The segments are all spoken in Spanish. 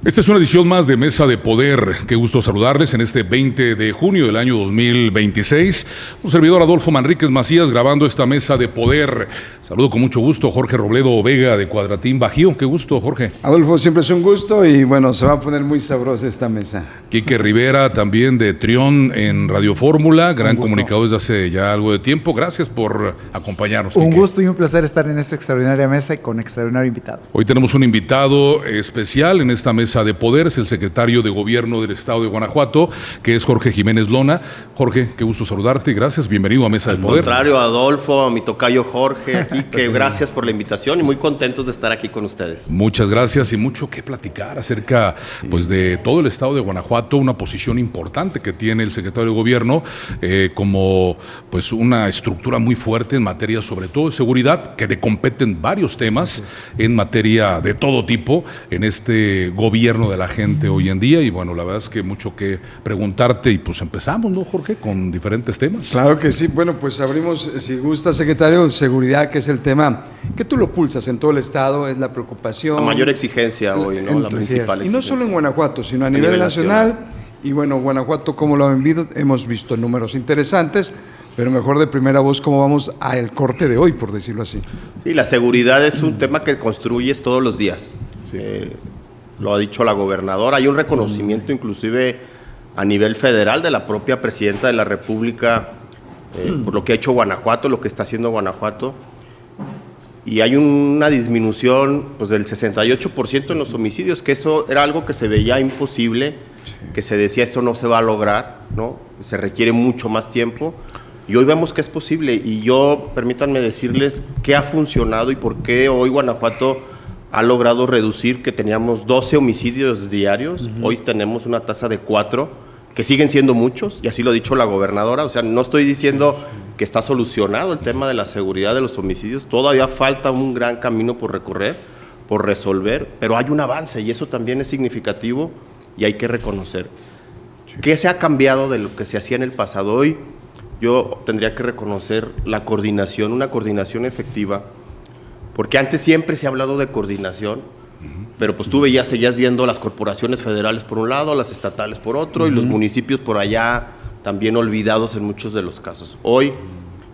Esta es una edición más de Mesa de Poder. Qué gusto saludarles en este 20 de junio del año 2026. Un servidor, Adolfo Manríquez Macías, grabando esta Mesa de Poder. Saludo con mucho gusto a Jorge Robledo Vega de Cuadratín Bajío. Qué gusto, Jorge. Adolfo, siempre es un gusto y bueno, se va a poner muy sabrosa esta mesa. Quique Rivera, también de Trión en Radio Fórmula, gran comunicador desde hace ya algo de tiempo. Gracias por acompañarnos, Un Quique. gusto y un placer estar en esta extraordinaria mesa y con extraordinario invitado. Hoy tenemos un invitado especial en esta Mesa de Poder, es el secretario de Gobierno del Estado de Guanajuato, que es Jorge Jiménez Lona. Jorge, qué gusto saludarte, gracias, bienvenido a Mesa de Poder. Al contrario, Adolfo, a mi tocayo Jorge, aquí, que gracias por la invitación y muy contentos de estar aquí con ustedes. Muchas gracias y mucho que platicar acerca pues, de todo el Estado de Guanajuato, una posición importante que tiene el secretario de Gobierno como pues, una estructura muy fuerte en materia sobre todo de seguridad, que le competen varios temas en materia de todo tipo en este gobierno de la gente hoy en día. Y bueno, la verdad es que mucho que preguntarte y pues empezamos, ¿no, Jorge? Con diferentes temas. Claro que sí. Bueno, pues abrimos, si gusta, secretario, seguridad, que es el tema que tú lo pulsas en todo el Estado, es la preocupación. La mayor exigencia hoy, ¿no? La principal Y no solo en Guanajuato, sino a nivel nacional. Y bueno, Guanajuato, ¿cómo lo han vivido? Hemos visto números interesantes, pero mejor de primera voz, ¿cómo vamos al corte de hoy, por decirlo así? Sí, la seguridad es un tema que construyes todos los días. Sí. Lo ha dicho la gobernadora. Hay un reconocimiento inclusive a nivel federal de la propia presidenta de la República por lo que ha hecho Guanajuato, lo que está haciendo Guanajuato. Y hay una disminución pues, del 68% en los homicidios, que eso era algo que se veía imposible, que se decía esto no se va a lograr, ¿no? Se requiere mucho más tiempo. Y hoy vemos que es posible. Y yo, permítanme decirles qué ha funcionado y por qué hoy Guanajuato ha logrado reducir, que teníamos 12 homicidios diarios, hoy tenemos una tasa de 4, que siguen siendo muchos, y así lo ha dicho la gobernadora. O sea, no estoy diciendo que está solucionado el tema de la seguridad de los homicidios, todavía falta un gran camino por recorrer, por resolver, pero hay un avance y eso también es significativo y hay que reconocer. ¿Qué se ha cambiado de lo que se hacía en el pasado? Hoy yo tendría que reconocer la coordinación, una coordinación efectiva, porque antes siempre se ha hablado de coordinación, pero pues tú seguías viendo las corporaciones federales por un lado, las estatales por otro, y los municipios por allá también olvidados en muchos de los casos. Hoy,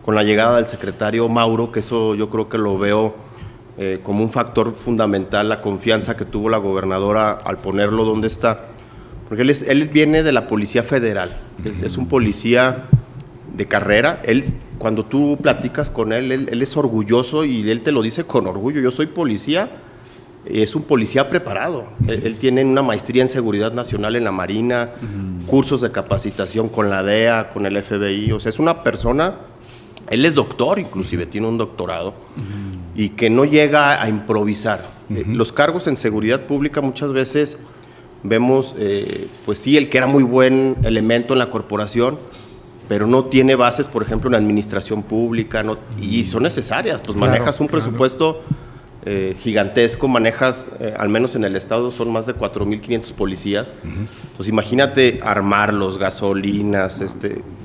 con la llegada del secretario Mauro, que eso yo creo que lo veo como un factor fundamental, la confianza que tuvo la gobernadora al ponerlo donde está, porque él viene de la Policía Federal, es un policía de carrera. Él, cuando tú platicas con él es orgulloso y él te lo dice con orgullo. Yo soy policía, es un policía preparado. Él tiene una maestría en seguridad nacional en la Marina, cursos de capacitación con la DEA, con el FBI. O sea, es una persona, él es doctor inclusive, tiene un doctorado, y que no llega a improvisar. Los cargos en seguridad pública muchas veces vemos, pues sí, el que era muy buen elemento en la corporación, pero no tiene bases, por ejemplo, en administración pública, y son necesarias, pues manejas un presupuesto gigantesco, manejas, al menos en el estado, son más de 4,500 policías, entonces imagínate armarlos, gasolinas,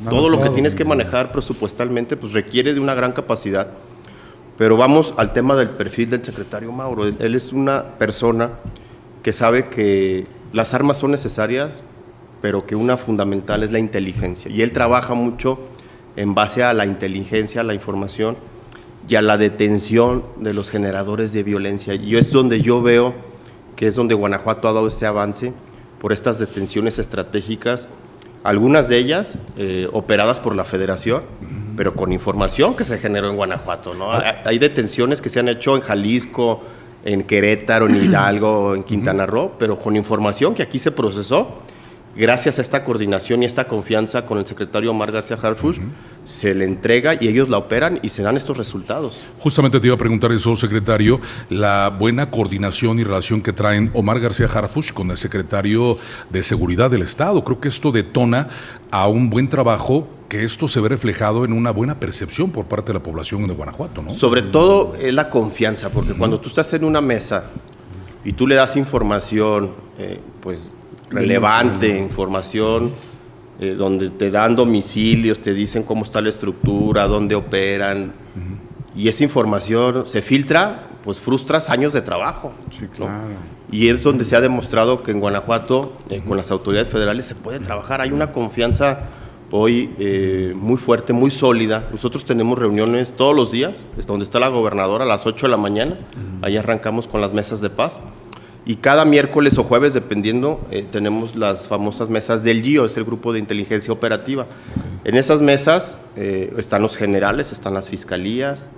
todo lo que tienes que manejar presupuestalmente, pues requiere de una gran capacidad. Pero vamos al tema del perfil del secretario Mauro. Él es una persona que sabe que las armas son necesarias, pero que una fundamental es la inteligencia. Y él trabaja mucho en base a la inteligencia, a la información y a la detención de los generadores de violencia. Y es donde yo veo que es donde Guanajuato ha dado ese avance por estas detenciones estratégicas, algunas de ellas operadas por la Federación, pero con información que se generó en Guanajuato, ¿no? Hay detenciones que se han hecho en Jalisco, en Querétaro, en Hidalgo, en Quintana Roo, pero con información que aquí se procesó. Gracias a esta coordinación y esta confianza con el secretario Omar García Harfuch, se le entrega y ellos la operan y se dan estos resultados. Justamente te iba a preguntar eso, secretario, la buena coordinación y relación que traen Omar García Harfuch con el secretario de Seguridad del Estado. Creo que esto detona a un buen trabajo, que esto se ve reflejado en una buena percepción por parte de la población de Guanajuato, ¿no? Sobre todo es la confianza, porque cuando tú estás en una mesa y tú le das información, pues relevante, información donde te dan domicilios, te dicen cómo está la estructura, dónde operan, y esa información se filtra pues frustras años de trabajo. Sí, claro. ¿No? Y es donde se ha demostrado que en Guanajuato, con las autoridades federales, se puede trabajar. Hay una confianza hoy muy fuerte, muy sólida. Nosotros tenemos reuniones todos los días, donde está la gobernadora a las 8 de la mañana. Ahí arrancamos con las mesas de paz. Y cada miércoles o jueves, dependiendo, tenemos las famosas mesas del GIO, es el Grupo de Inteligencia Operativa. En esas mesas están los generales, están las fiscalías,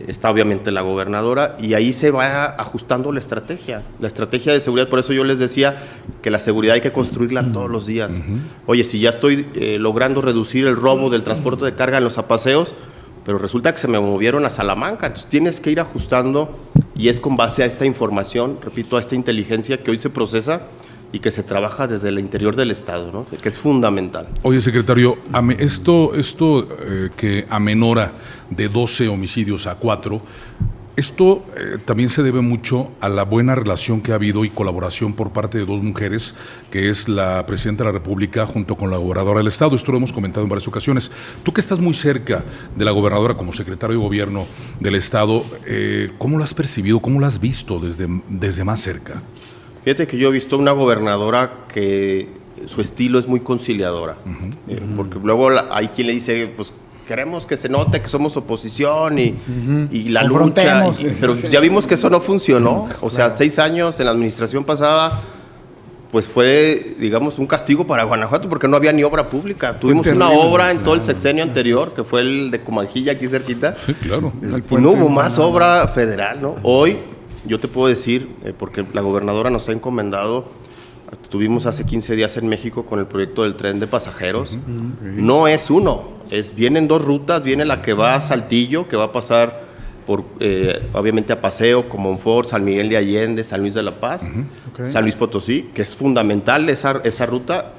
está obviamente la gobernadora, y ahí se va ajustando la estrategia de seguridad. Por eso yo les decía que la seguridad hay que construirla todos los días. Oye, si ya estoy logrando reducir el robo del transporte de carga en los apaseos, pero resulta que se me movieron a Salamanca, entonces tienes que ir ajustando, y es con base a esta información, repito, a esta inteligencia que hoy se procesa y que se trabaja desde el interior del Estado, ¿no? Que es fundamental. Oye, secretario, esto que amenora de 12 homicidios a 4, esto también se debe mucho a la buena relación que ha habido y colaboración por parte de dos mujeres, que es la Presidenta de la República junto con la Gobernadora del Estado. Esto lo hemos comentado en varias ocasiones. Tú que estás muy cerca de la Gobernadora como Secretario de Gobierno del Estado, ¿cómo lo has percibido? ¿Cómo lo has visto desde más cerca? Fíjate que yo he visto una gobernadora que su estilo es muy conciliadora, porque luego hay quien le dice, pues queremos que se note que somos oposición y la lucha, pero ya vimos que eso no funcionó. O sea, 6 años en la administración pasada, pues fue, digamos, un castigo para Guanajuato porque no había ni obra pública. Tuvimos una obra en todo el sexenio anterior, que fue el de Comanjilla, aquí cerquita. Sí, claro. Y no hubo más obra federal, ¿no? Hoy, yo te puedo decir, porque la gobernadora nos ha encomendado, estuvimos hace 15 días en México con el proyecto del tren de pasajeros. No es uno. Vienen 2 rutas, viene la que va a Saltillo, que va a pasar por, obviamente, a Paseo, Comonfort, San Miguel de Allende, San Luis de la Paz, San Luis Potosí, que es fundamental esa ruta,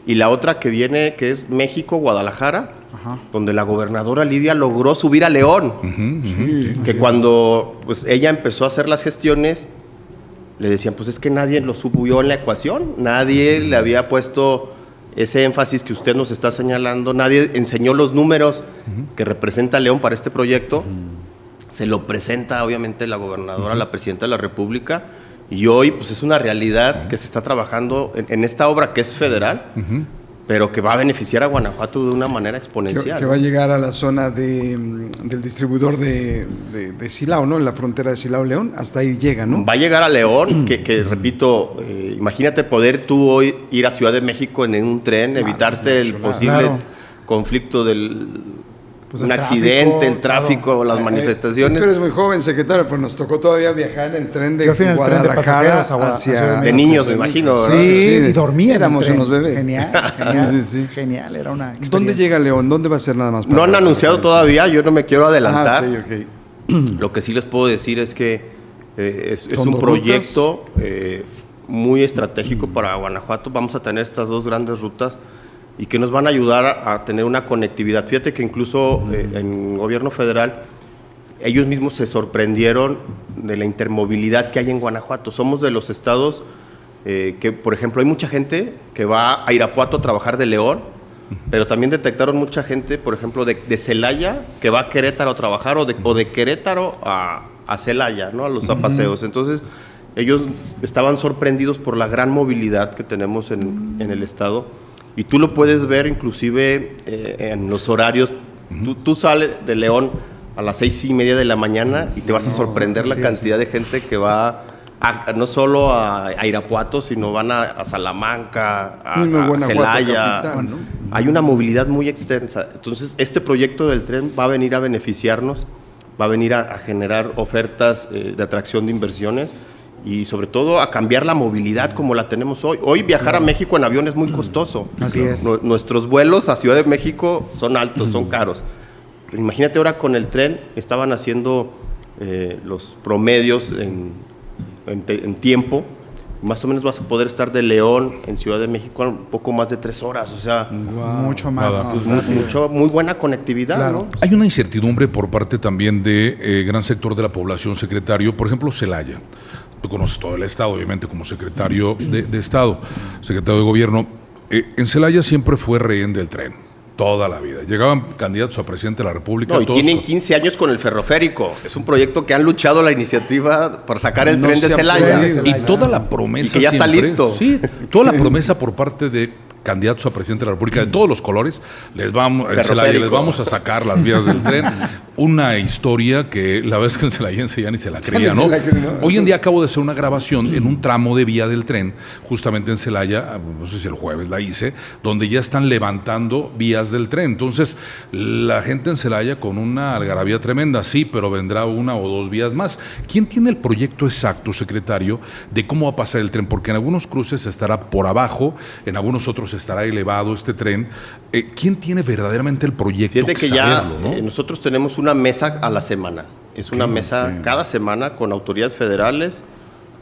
y la otra que viene, que es México-Guadalajara, donde la gobernadora Livia logró subir a León, que cuando pues, ella empezó a hacer las gestiones, le decían, pues es que nadie lo subió en la ecuación, nadie le había puesto ese énfasis que usted nos está señalando, nadie enseñó los números que representa León para este proyecto. Se lo presenta obviamente la gobernadora, la Presidenta de la República, y hoy pues es una realidad que se está trabajando en esta obra que es federal, pero que va a beneficiar a Guanajuato de una manera exponencial. Que va a llegar a la zona del distribuidor de Silao, ¿no? En la frontera de Silao-León, hasta ahí llega, ¿no? Va a llegar a León, que repito, imagínate poder tú hoy ir a Ciudad de México en un tren, evitarte el posible conflicto Pues un el accidente, tráfico, el tráfico, las manifestaciones. Tú eres muy joven, secretario, pues nos tocó todavía viajar en el tren de Guadalajara hacia... De niños, me imagino, Sí, ¿verdad? y dormía. Éramos unos bebés. Genial, Sí. genial, era una experiencia. ¿Dónde llega León? ¿Dónde va a ser nada más? No han anunciado todavía, yo no me quiero adelantar. Ok. Lo que sí les puedo decir es que es ¿Son un dos proyecto muy estratégico para Guanajuato. Vamos a tener estas 2 grandes rutas y que nos van a ayudar a tener una conectividad. Fíjate que incluso en gobierno federal, ellos mismos se sorprendieron de la intermovilidad que hay en Guanajuato. Somos de los estados que, por ejemplo, hay mucha gente que va a Irapuato a trabajar de León, pero también detectaron mucha gente, por ejemplo, de Celaya, que va a Querétaro a trabajar, o de Querétaro a Celaya, ¿no? A los apaseos. Entonces, ellos estaban sorprendidos por la gran movilidad que tenemos en el estado. Y tú lo puedes ver inclusive en los horarios. Tú sales de León a las 6:30 de la mañana y te vas a sorprender la cantidad de gente que va no solo a Irapuato, sino van a Salamanca, a Celaya. Capital, ¿no? Hay una movilidad muy extensa. Entonces, este proyecto del tren va a venir a beneficiarnos, va a venir a generar ofertas de atracción de inversiones y sobre todo a cambiar la movilidad como la tenemos hoy. Hoy viajar a México en avión es muy costoso. Así es. Nuestros vuelos a Ciudad de México son altos, son caros. Pero imagínate ahora con el tren, estaban haciendo los promedios en tiempo, más o menos vas a poder estar de León en Ciudad de México un poco más de 3 horas, o sea, mucho más. muy buena conectividad, Claro. ¿no? Hay una incertidumbre por parte también de gran sector de la población, secretario, por ejemplo, Celaya. Tú conoces todo el estado, obviamente, como secretario de Estado, secretario de Gobierno. En Celaya siempre fue rehén del tren. Toda la vida. Llegaban candidatos a presidente de la República. No, y tienen 15 años con el ferroférico. Es un proyecto que han luchado la iniciativa por sacar el tren de Celaya. Y toda la promesa. Y que ya está listo. Sí, toda la promesa por parte de candidatos a presidente de la República de todos los colores, les vamos a sacar las vías del tren. Una historia que la verdad es que el celayense ya ni se la creía, ¿no? Hoy en día acabo de hacer una grabación en un tramo de vía del tren, justamente en Celaya, no sé si el jueves la hice, donde ya están levantando vías del tren. Entonces, la gente en Celaya con una algarabía tremenda, sí, pero vendrá una o dos vías más. ¿Quién tiene el proyecto exacto, secretario, de cómo va a pasar el tren? Porque en algunos cruces estará por abajo, en algunos otros estará elevado este tren. ¿Quién tiene verdaderamente el proyecto? Fíjate que ya nosotros tenemos una mesa a la semana. Es una mesa cada semana con autoridades federales,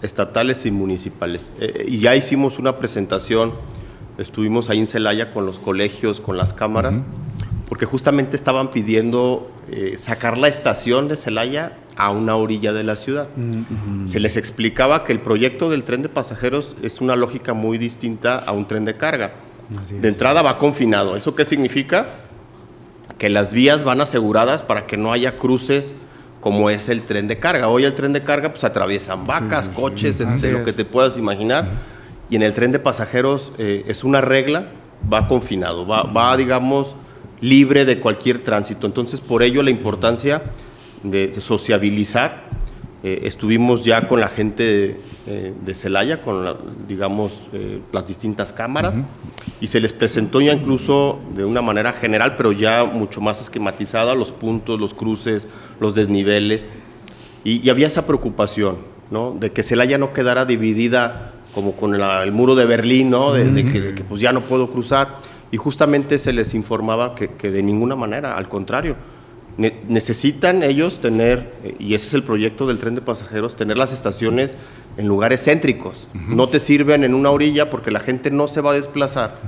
estatales y municipales. Y ya hicimos una presentación, estuvimos ahí en Celaya con los colegios, con las cámaras, porque justamente estaban pidiendo sacar la estación de Celaya a una orilla de la ciudad. Se les explicaba que el proyecto del tren de pasajeros es una lógica muy distinta a un tren de carga. De entrada va confinado. ¿Eso qué significa? Que las vías van aseguradas para que no haya cruces como es el tren de carga. Hoy el tren de carga pues atraviesan vacas, coches, lo que te puedas imaginar. Y en el tren de pasajeros es una regla, va confinado, va digamos libre de cualquier tránsito. Entonces por ello la importancia de sociabilizar. Estuvimos ya con la gente de Celaya, con las distintas cámaras, y se les presentó ya incluso de una manera general, pero ya mucho más esquematizada, los puntos, los cruces, los desniveles, y había esa preocupación, ¿no?, de que Celaya no quedara dividida como con el muro de Berlín, ¿no?, de que pues ya no puedo cruzar, y justamente se les informaba que de ninguna manera, al contrario, necesitan ellos tener, y ese es el proyecto del tren de pasajeros, tener las estaciones en lugares céntricos. No te sirven en una orilla porque la gente no se va a desplazar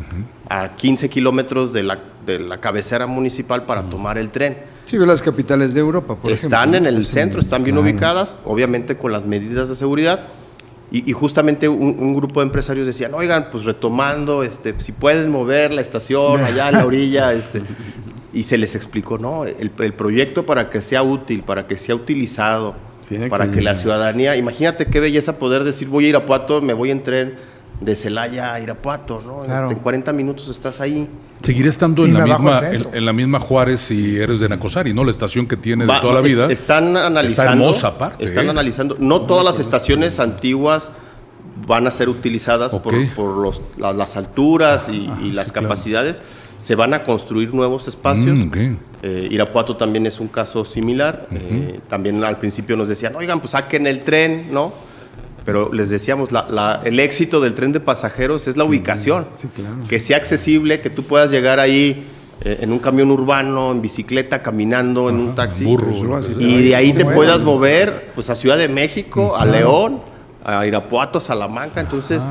a 15 kilómetros de la cabecera municipal para tomar el tren. Sí, veo las capitales de Europa, por ejemplo. Están en el centro, están bien ubicadas, obviamente con las medidas de seguridad, y justamente un grupo de empresarios decían, oigan, pues retomando, si pueden mover la estación allá en la orilla, y se les explicó, no, el proyecto para que sea útil, para que sea utilizado, para que la ciudadanía, imagínate qué belleza poder decir, voy a Irapuato, me voy en tren de Celaya a Irapuato, ¿no? Claro. En 40 minutos estás ahí. Seguiré estando en la misma Juárez si eres de Nacosari, ¿no? La estación que tiene de toda la vida. Están analizando. Está hermosa aparte. Están analizando. No todas las estaciones antiguas van a ser utilizadas por las alturas y las capacidades. Se van a construir nuevos espacios. Irapuato también es un caso similar. También al principio nos decían, oigan, pues saquen el tren, ¿no? Pero les decíamos, el éxito del tren de pasajeros es la ubicación. Sí, claro. Que sea accesible, que tú puedas llegar ahí en un camión urbano, en bicicleta, caminando, en un taxi. Y de ahí te puedas mover pues, a Ciudad de México, a León, a Irapuato, a Salamanca. Entonces,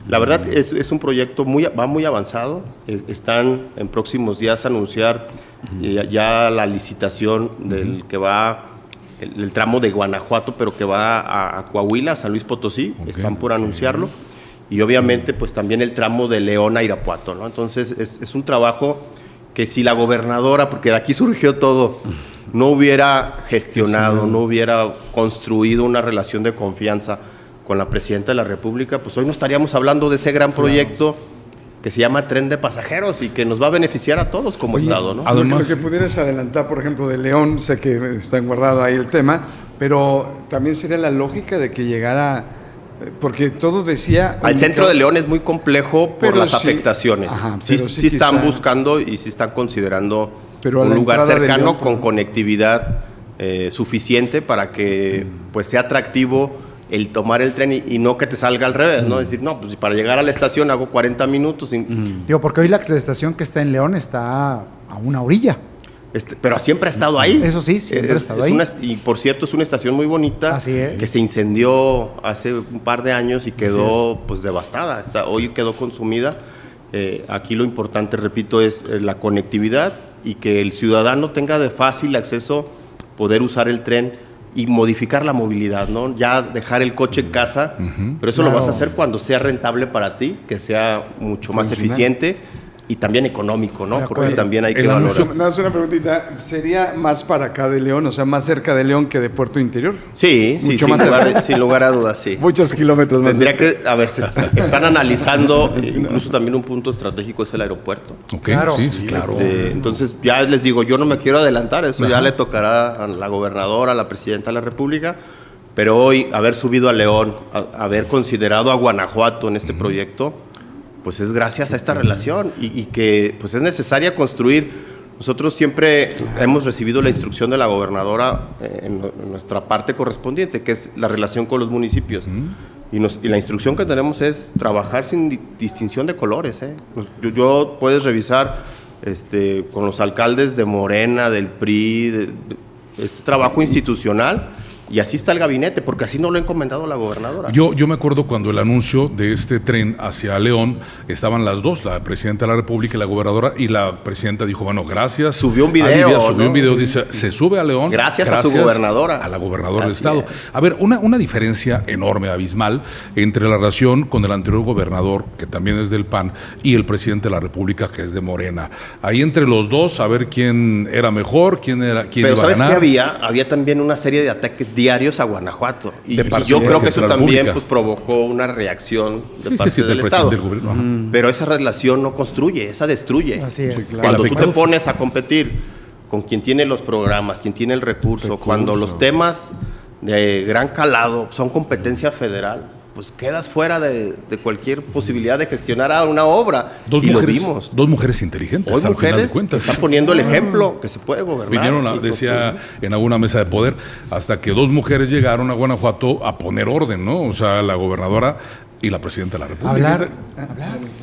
la verdad es un proyecto va muy avanzado. Están en próximos días a anunciar ya la licitación del que va el tramo de Guanajuato, pero que va a Coahuila, a San Luis Potosí. Están por anunciarlo. Y obviamente pues también el tramo de León a Irapuato, ¿no? Entonces es un trabajo que si la gobernadora, porque de aquí surgió todo, no hubiera gestionado, no hubiera construido una relación de confianza con la presidenta de la República, pues hoy no estaríamos hablando de ese gran proyecto que se llama Tren de Pasajeros y que nos va a beneficiar a todos como Estado, ¿no? Además, lo que pudieras adelantar, por ejemplo, de León, sé que está guardado ahí el tema, pero también sería la lógica de que llegara, porque todo decía... Al centro de León es muy complejo por las afectaciones. Sí están buscando y sí están considerando un lugar cercano León, con conectividad suficiente para que pues sea atractivo el tomar el tren y no que te salga al revés, ¿no? Decir, no, pues para llegar a la estación hago 40 minutos. Digo, porque hoy la estación que está en León está a una orilla. Pero siempre ha estado ahí. Eso sí, siempre ha estado ahí. Y por cierto, es una estación muy bonita. Así es. Que se incendió hace un par de años y quedó pues devastada. Hoy quedó consumida. Aquí lo importante, repito, es la conectividad y que el ciudadano tenga de fácil acceso poder usar el tren y modificar la movilidad, ¿no? Ya dejar el coche en casa, pero eso lo vas a hacer cuando sea rentable para ti, que sea mucho más eficiente y también económico, ¿no? De Porque acuerdo. también hay que El anuncio- valorar. Nada más una preguntita, ¿sería más para acá de León, o sea, más cerca de León que de Puerto Interior? Sí, sí, Mucho sin más lugar, sin lugar a dudas, sí. Muchos kilómetros más. Tendría que, a ver, están analizando, incluso también un punto estratégico es el aeropuerto. Ok, Claro. sí, sí, claro. Entonces, ya les digo, yo no me quiero adelantar, eso ya le tocará a la gobernadora, a la presidenta de la República, pero hoy haber subido a León, haber considerado a Guanajuato en este proyecto, pues es gracias a esta relación y que pues es necesaria construir. Nosotros siempre hemos recibido la instrucción de la gobernadora en nuestra parte correspondiente, que es la relación con los municipios. Y la instrucción que tenemos es trabajar sin distinción de colores. Yo puedes revisar con los alcaldes de Morena, del PRI, este trabajo institucional, y así está el gabinete, porque así no lo ha encomendado la gobernadora. Yo me acuerdo cuando el anuncio de este tren hacia León, estaban las dos, la presidenta de la República y la gobernadora, y la presidenta dijo, bueno, gracias. Subió un video, Alivia, subió ¿no? un video, dice, se sube a León. Gracias a su gobernadora. A la gobernadora del Así estado. es. A ver, una diferencia enorme, abismal, entre la relación con el anterior gobernador, que también es del PAN, y el presidente de la República, que es de Morena. Ahí entre los dos, a ver quién era mejor, quién Pero iba a ¿sabes ganar. qué había? Había también una serie de ataques diarios a Guanajuato. Y De parte yo del creo que presidente eso de la también República. pues, provocó una reacción de parte del presidente Estado. del gobierno. Ajá. Pero esa relación no construye, esa destruye. Así es. Sí, claro. Cuando El tú te afectado. pones a competir con quien tiene los programas, quien tiene el recurso, cuando los temas de gran calado son competencia federal, pues quedas fuera de cualquier posibilidad de gestionar a una obra. Dos y mujeres, lo vimos. dos mujeres inteligentes, Hoy al final de mujeres cuentas. están poniendo el ejemplo que se puede gobernar. Vinieron, y decía construir. en alguna mesa de poder, hasta que dos mujeres llegaron a Guanajuato a poner orden, ¿no? O sea, la gobernadora y la presidenta de la República.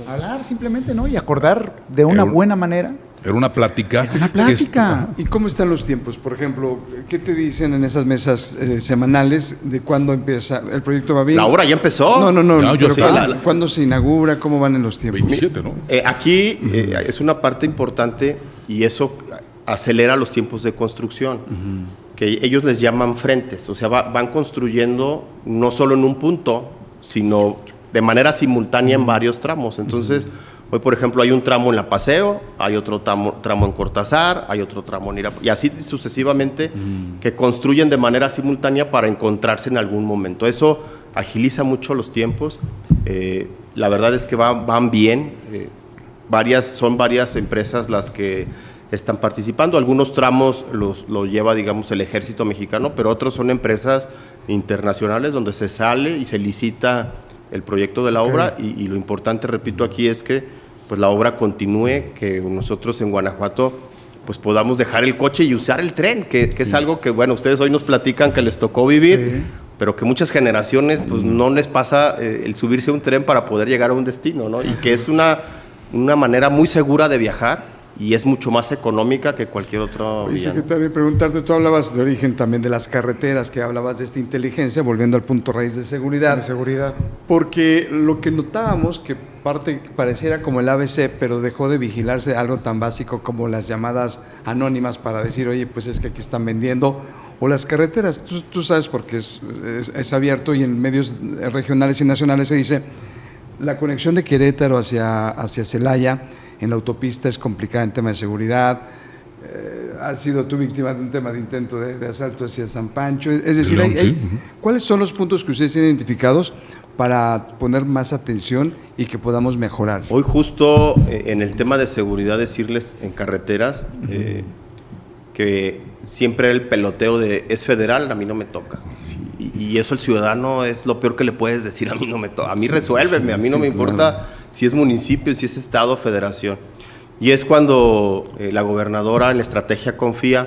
Hablar simplemente, ¿no? Y acordar de una Era un- buena manera. Era una plática. Es una plática. ¿Y cómo están los tiempos? Por ejemplo, ¿qué te dicen en esas mesas semanales de cuándo empieza el proyecto? ¿Va bien? La obra ya empezó. No, No, yo pero sé. ¿cuándo se inaugura? ¿Cómo van en los tiempos? 27, ¿no? Aquí es una parte importante y eso acelera los tiempos de construcción, que ellos les llaman frentes, o sea, van construyendo no solo en un punto, sino de manera simultánea en varios tramos. Entonces, hoy, por ejemplo, hay un tramo en La Paseo, hay otro tramo en Cortázar, hay otro tramo en Irapuato, y así sucesivamente, que construyen de manera simultánea para encontrarse en algún momento. Eso agiliza mucho los tiempos. La verdad es que van bien. Son varias empresas las que están participando. Algunos tramos lo lleva, digamos, el Ejército Mexicano, pero otros son empresas internacionales donde se sale y se licita el proyecto de la obra y lo importante, repito, aquí es que pues la obra continúe, que nosotros en Guanajuato pues podamos dejar el coche y usar el tren, que es algo que, bueno, ustedes hoy nos platican que les tocó vivir, pero que muchas generaciones pues no les pasa el subirse a un tren para poder llegar a un destino, ¿no? Y que es una manera muy segura de viajar y es mucho más económica que cualquier otro Oye, vía, ¿no? secretario, preguntarte, tú hablabas de origen también de las carreteras, que hablabas de esta inteligencia, volviendo al punto raíz de seguridad. De seguridad. Porque lo que notábamos, que parte pareciera como el ABC, pero dejó de vigilarse algo tan básico como las llamadas anónimas para decir, oye, pues es que aquí están vendiendo, o las carreteras, tú sabes porque es abierto y en medios regionales y nacionales se dice, la conexión de Querétaro hacia Celaya en la autopista es complicada en tema de seguridad. Has sido tú víctima de un tema de intento de asalto hacia San Pancho. Es decir, León, sí. ¿cuáles son los puntos que ustedes tienen identificados para poner más atención y que podamos mejorar? Hoy justo en el tema de seguridad decirles en carreteras que siempre el peloteo de es federal, a mí no me toca. Y eso el ciudadano es lo peor que le puedes decir, a mí no me toca. A mí resuélveme, a mí no me importa si es municipio, si es estado o federación. Y es cuando la gobernadora en la estrategia Confía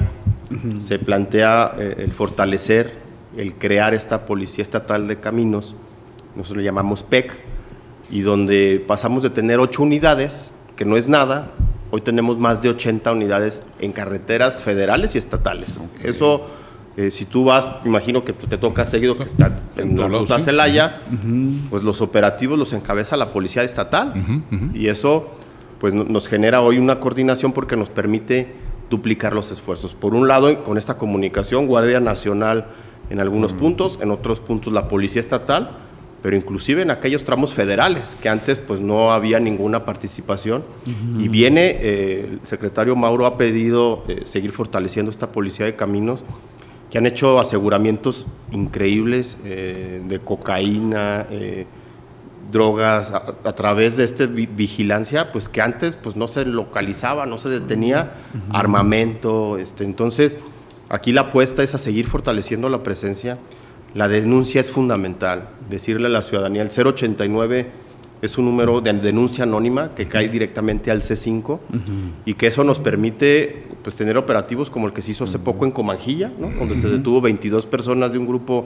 se plantea el fortalecer, el crear esta Policía Estatal de Caminos, nosotros le llamamos PEC, y donde pasamos de tener 8 unidades, que no es nada, hoy tenemos más de 80 unidades en carreteras federales y estatales. Eso, si tú vas, imagino que te toca seguido, que está en la ruta a Celaya, pues los operativos los encabeza la Policía Estatal, y eso pues nos genera hoy una coordinación porque nos permite duplicar los esfuerzos. Por un lado, con esta comunicación, Guardia Nacional en algunos puntos, en otros puntos la Policía Estatal, pero inclusive en aquellos tramos federales, que antes pues no había ninguna participación, y viene, el secretario Mauro ha pedido seguir fortaleciendo esta policía de caminos, que han hecho aseguramientos increíbles de cocaína, drogas, a través de esta vigilancia, pues que antes pues no se localizaba, no se detenía, armamento, entonces aquí la apuesta es a seguir fortaleciendo la presencia. La denuncia es fundamental, decirle a la ciudadanía, el 089 es un número de denuncia anónima que cae directamente al C5 y que eso nos permite pues tener operativos como el que se hizo hace poco en Comanjilla, ¿no? Donde se detuvo 22 personas de un grupo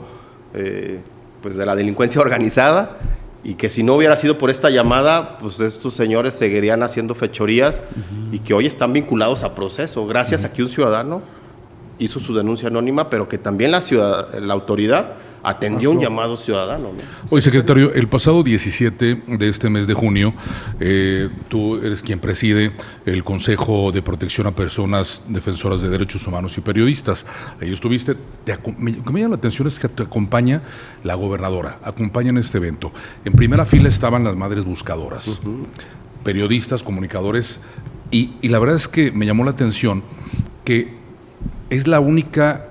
pues de la delincuencia organizada, y que si no hubiera sido por esta llamada, pues estos señores seguirían haciendo fechorías y que hoy están vinculados a proceso, gracias a que un ciudadano hizo su denuncia anónima, pero que también la autoridad atendió un llamado ciudadano, ¿no? Oye, secretario, el pasado 17 de este mes de junio, tú eres quien preside el Consejo de Protección a Personas Defensoras de Derechos Humanos y Periodistas. Ahí estuviste. Lo que me llama la atención es que te acompaña la gobernadora, acompaña en este evento. En primera fila estaban las madres buscadoras, periodistas, comunicadores, y la verdad es que me llamó la atención que es la única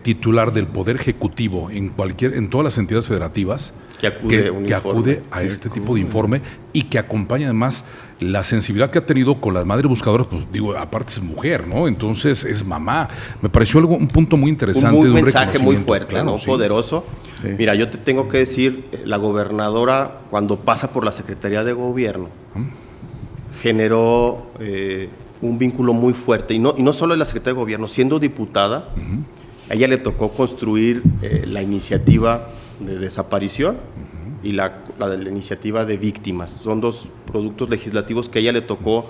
titular del Poder Ejecutivo en todas las entidades federativas que acude a este tipo de informe y que acompaña además la sensibilidad que ha tenido con las madres buscadoras, pues digo, aparte es mujer, ¿no? Entonces es mamá. Me pareció un punto muy interesante. Un mensaje muy fuerte, claro, ¿no? Sí. Poderoso. Sí. Mira, yo te tengo que decir, la gobernadora cuando pasa por la Secretaría de Gobierno generó un vínculo muy fuerte, y no solo en la Secretaría de Gobierno, siendo diputada, a ella le tocó construir la iniciativa de desaparición y la iniciativa de víctimas. Son dos productos legislativos que a ella le tocó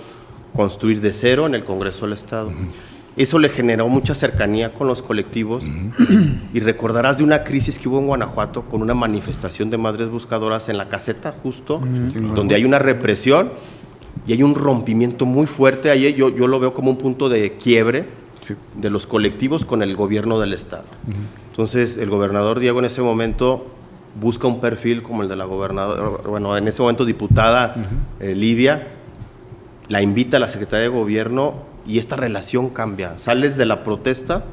construir de cero en el Congreso del Estado. Eso le generó mucha cercanía con los colectivos, y recordarás de una crisis que hubo en Guanajuato con una manifestación de madres buscadoras en la caseta, justo, donde hay una represión y hay un rompimiento muy fuerte. Ahí yo lo veo como un punto de quiebre de los colectivos con el gobierno del Estado. Entonces, el gobernador Diego en ese momento busca un perfil como el de la gobernadora, bueno, en ese momento diputada Livia, la invita a la Secretaría de Gobierno y esta relación cambia. Sales de la protesta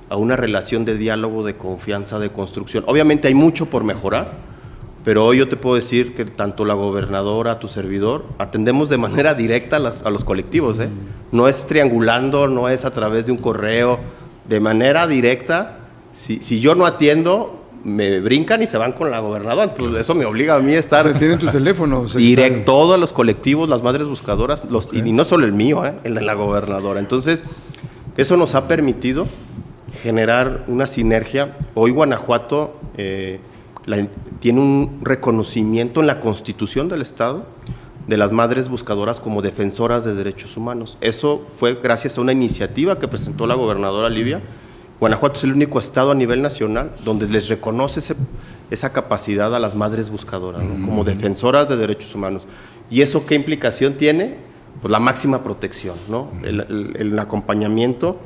a una relación de diálogo, de confianza, de construcción. Obviamente hay mucho por mejorar, pero hoy yo te puedo decir que tanto la gobernadora, tu servidor, atendemos de manera directa a los colectivos, ¿eh? No es triangulando, no es a través de un correo, de manera directa. Si yo no atiendo, me brincan y se van con la gobernadora. Pues eso me obliga a mí a estar... O sea, tienen tu teléfono. Directo, todos los colectivos, las madres buscadoras, y no solo el mío, el de la gobernadora. Entonces, eso nos ha permitido generar una sinergia. Hoy Guanajuato tiene un reconocimiento en la Constitución del Estado de las madres buscadoras como defensoras de derechos humanos. Eso fue gracias a una iniciativa que presentó la gobernadora Livia. Guanajuato es el único estado a nivel nacional donde les reconoce esa capacidad a las madres buscadoras, ¿no? Como defensoras de derechos humanos. ¿Y eso qué implicación tiene? Pues la máxima protección, ¿no? El acompañamiento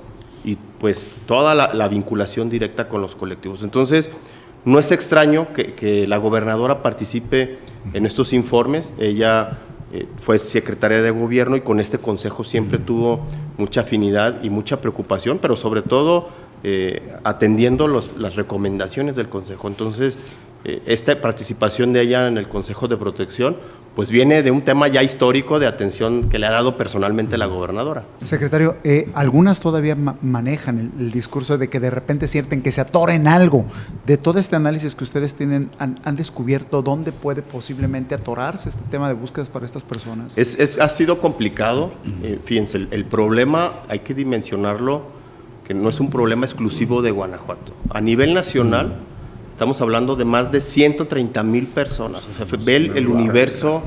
y pues toda la vinculación directa con los colectivos. Entonces, no es extraño que la gobernadora participe en estos informes. Ella fue secretaria de Gobierno y con este consejo siempre tuvo mucha afinidad y mucha preocupación, pero sobre todo atendiendo las recomendaciones del consejo. Entonces, esta participación de ella en el Consejo de Protección pues viene de un tema ya histórico de atención que le ha dado personalmente la gobernadora. Secretario, algunas todavía manejan el discurso de que de repente sienten que se atora en algo. De todo este análisis que ustedes tienen, ¿han descubierto dónde puede posiblemente atorarse este tema de búsquedas para estas personas? Ha sido complicado. Fíjense, el problema hay que dimensionarlo, que no es un problema exclusivo de Guanajuato. A nivel nacional, estamos hablando de más de 130,000 personas. O sea, ve el universo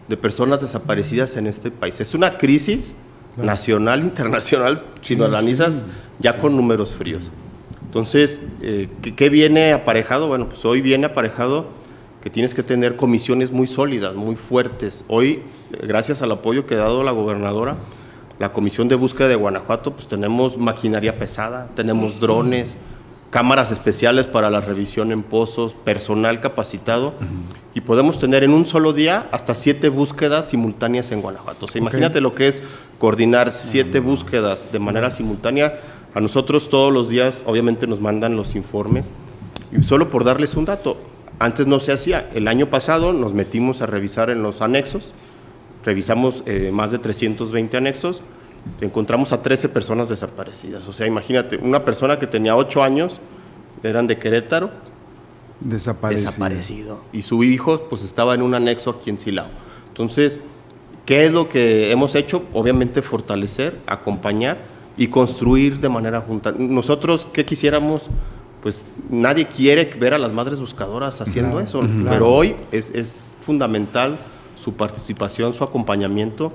de personas desaparecidas en este país. Es una crisis nacional, internacional, si lo analizas ya con números fríos. Entonces, ¿qué viene aparejado? Bueno, pues hoy viene aparejado que tienes que tener comisiones muy sólidas, muy fuertes. Hoy, gracias al apoyo que ha dado la gobernadora, la Comisión de Búsqueda de Guanajuato, pues tenemos maquinaria pesada, tenemos drones, cámaras especiales para la revisión en pozos, personal capacitado, y podemos tener en un solo día hasta 7 búsquedas simultáneas en Guanajuato. O sea, imagínate lo que es coordinar 7 búsquedas de manera simultánea. A nosotros todos los días, obviamente, nos mandan los informes, y solo por darles un dato, antes no se hacía. El año pasado nos metimos a revisar en los anexos, revisamos más de 320 anexos, encontramos a 13 personas desaparecidas. O sea, imagínate, una persona que tenía 8 años, eran de Querétaro, desaparecido. Y su hijo pues estaba en un anexo aquí en Silao. Entonces, ¿qué es lo que hemos hecho? Obviamente fortalecer, acompañar y construir de manera junta. Nosotros, ¿qué quisiéramos? Pues nadie quiere ver a las madres buscadoras haciendo eso, pero hoy es fundamental su participación, su acompañamiento.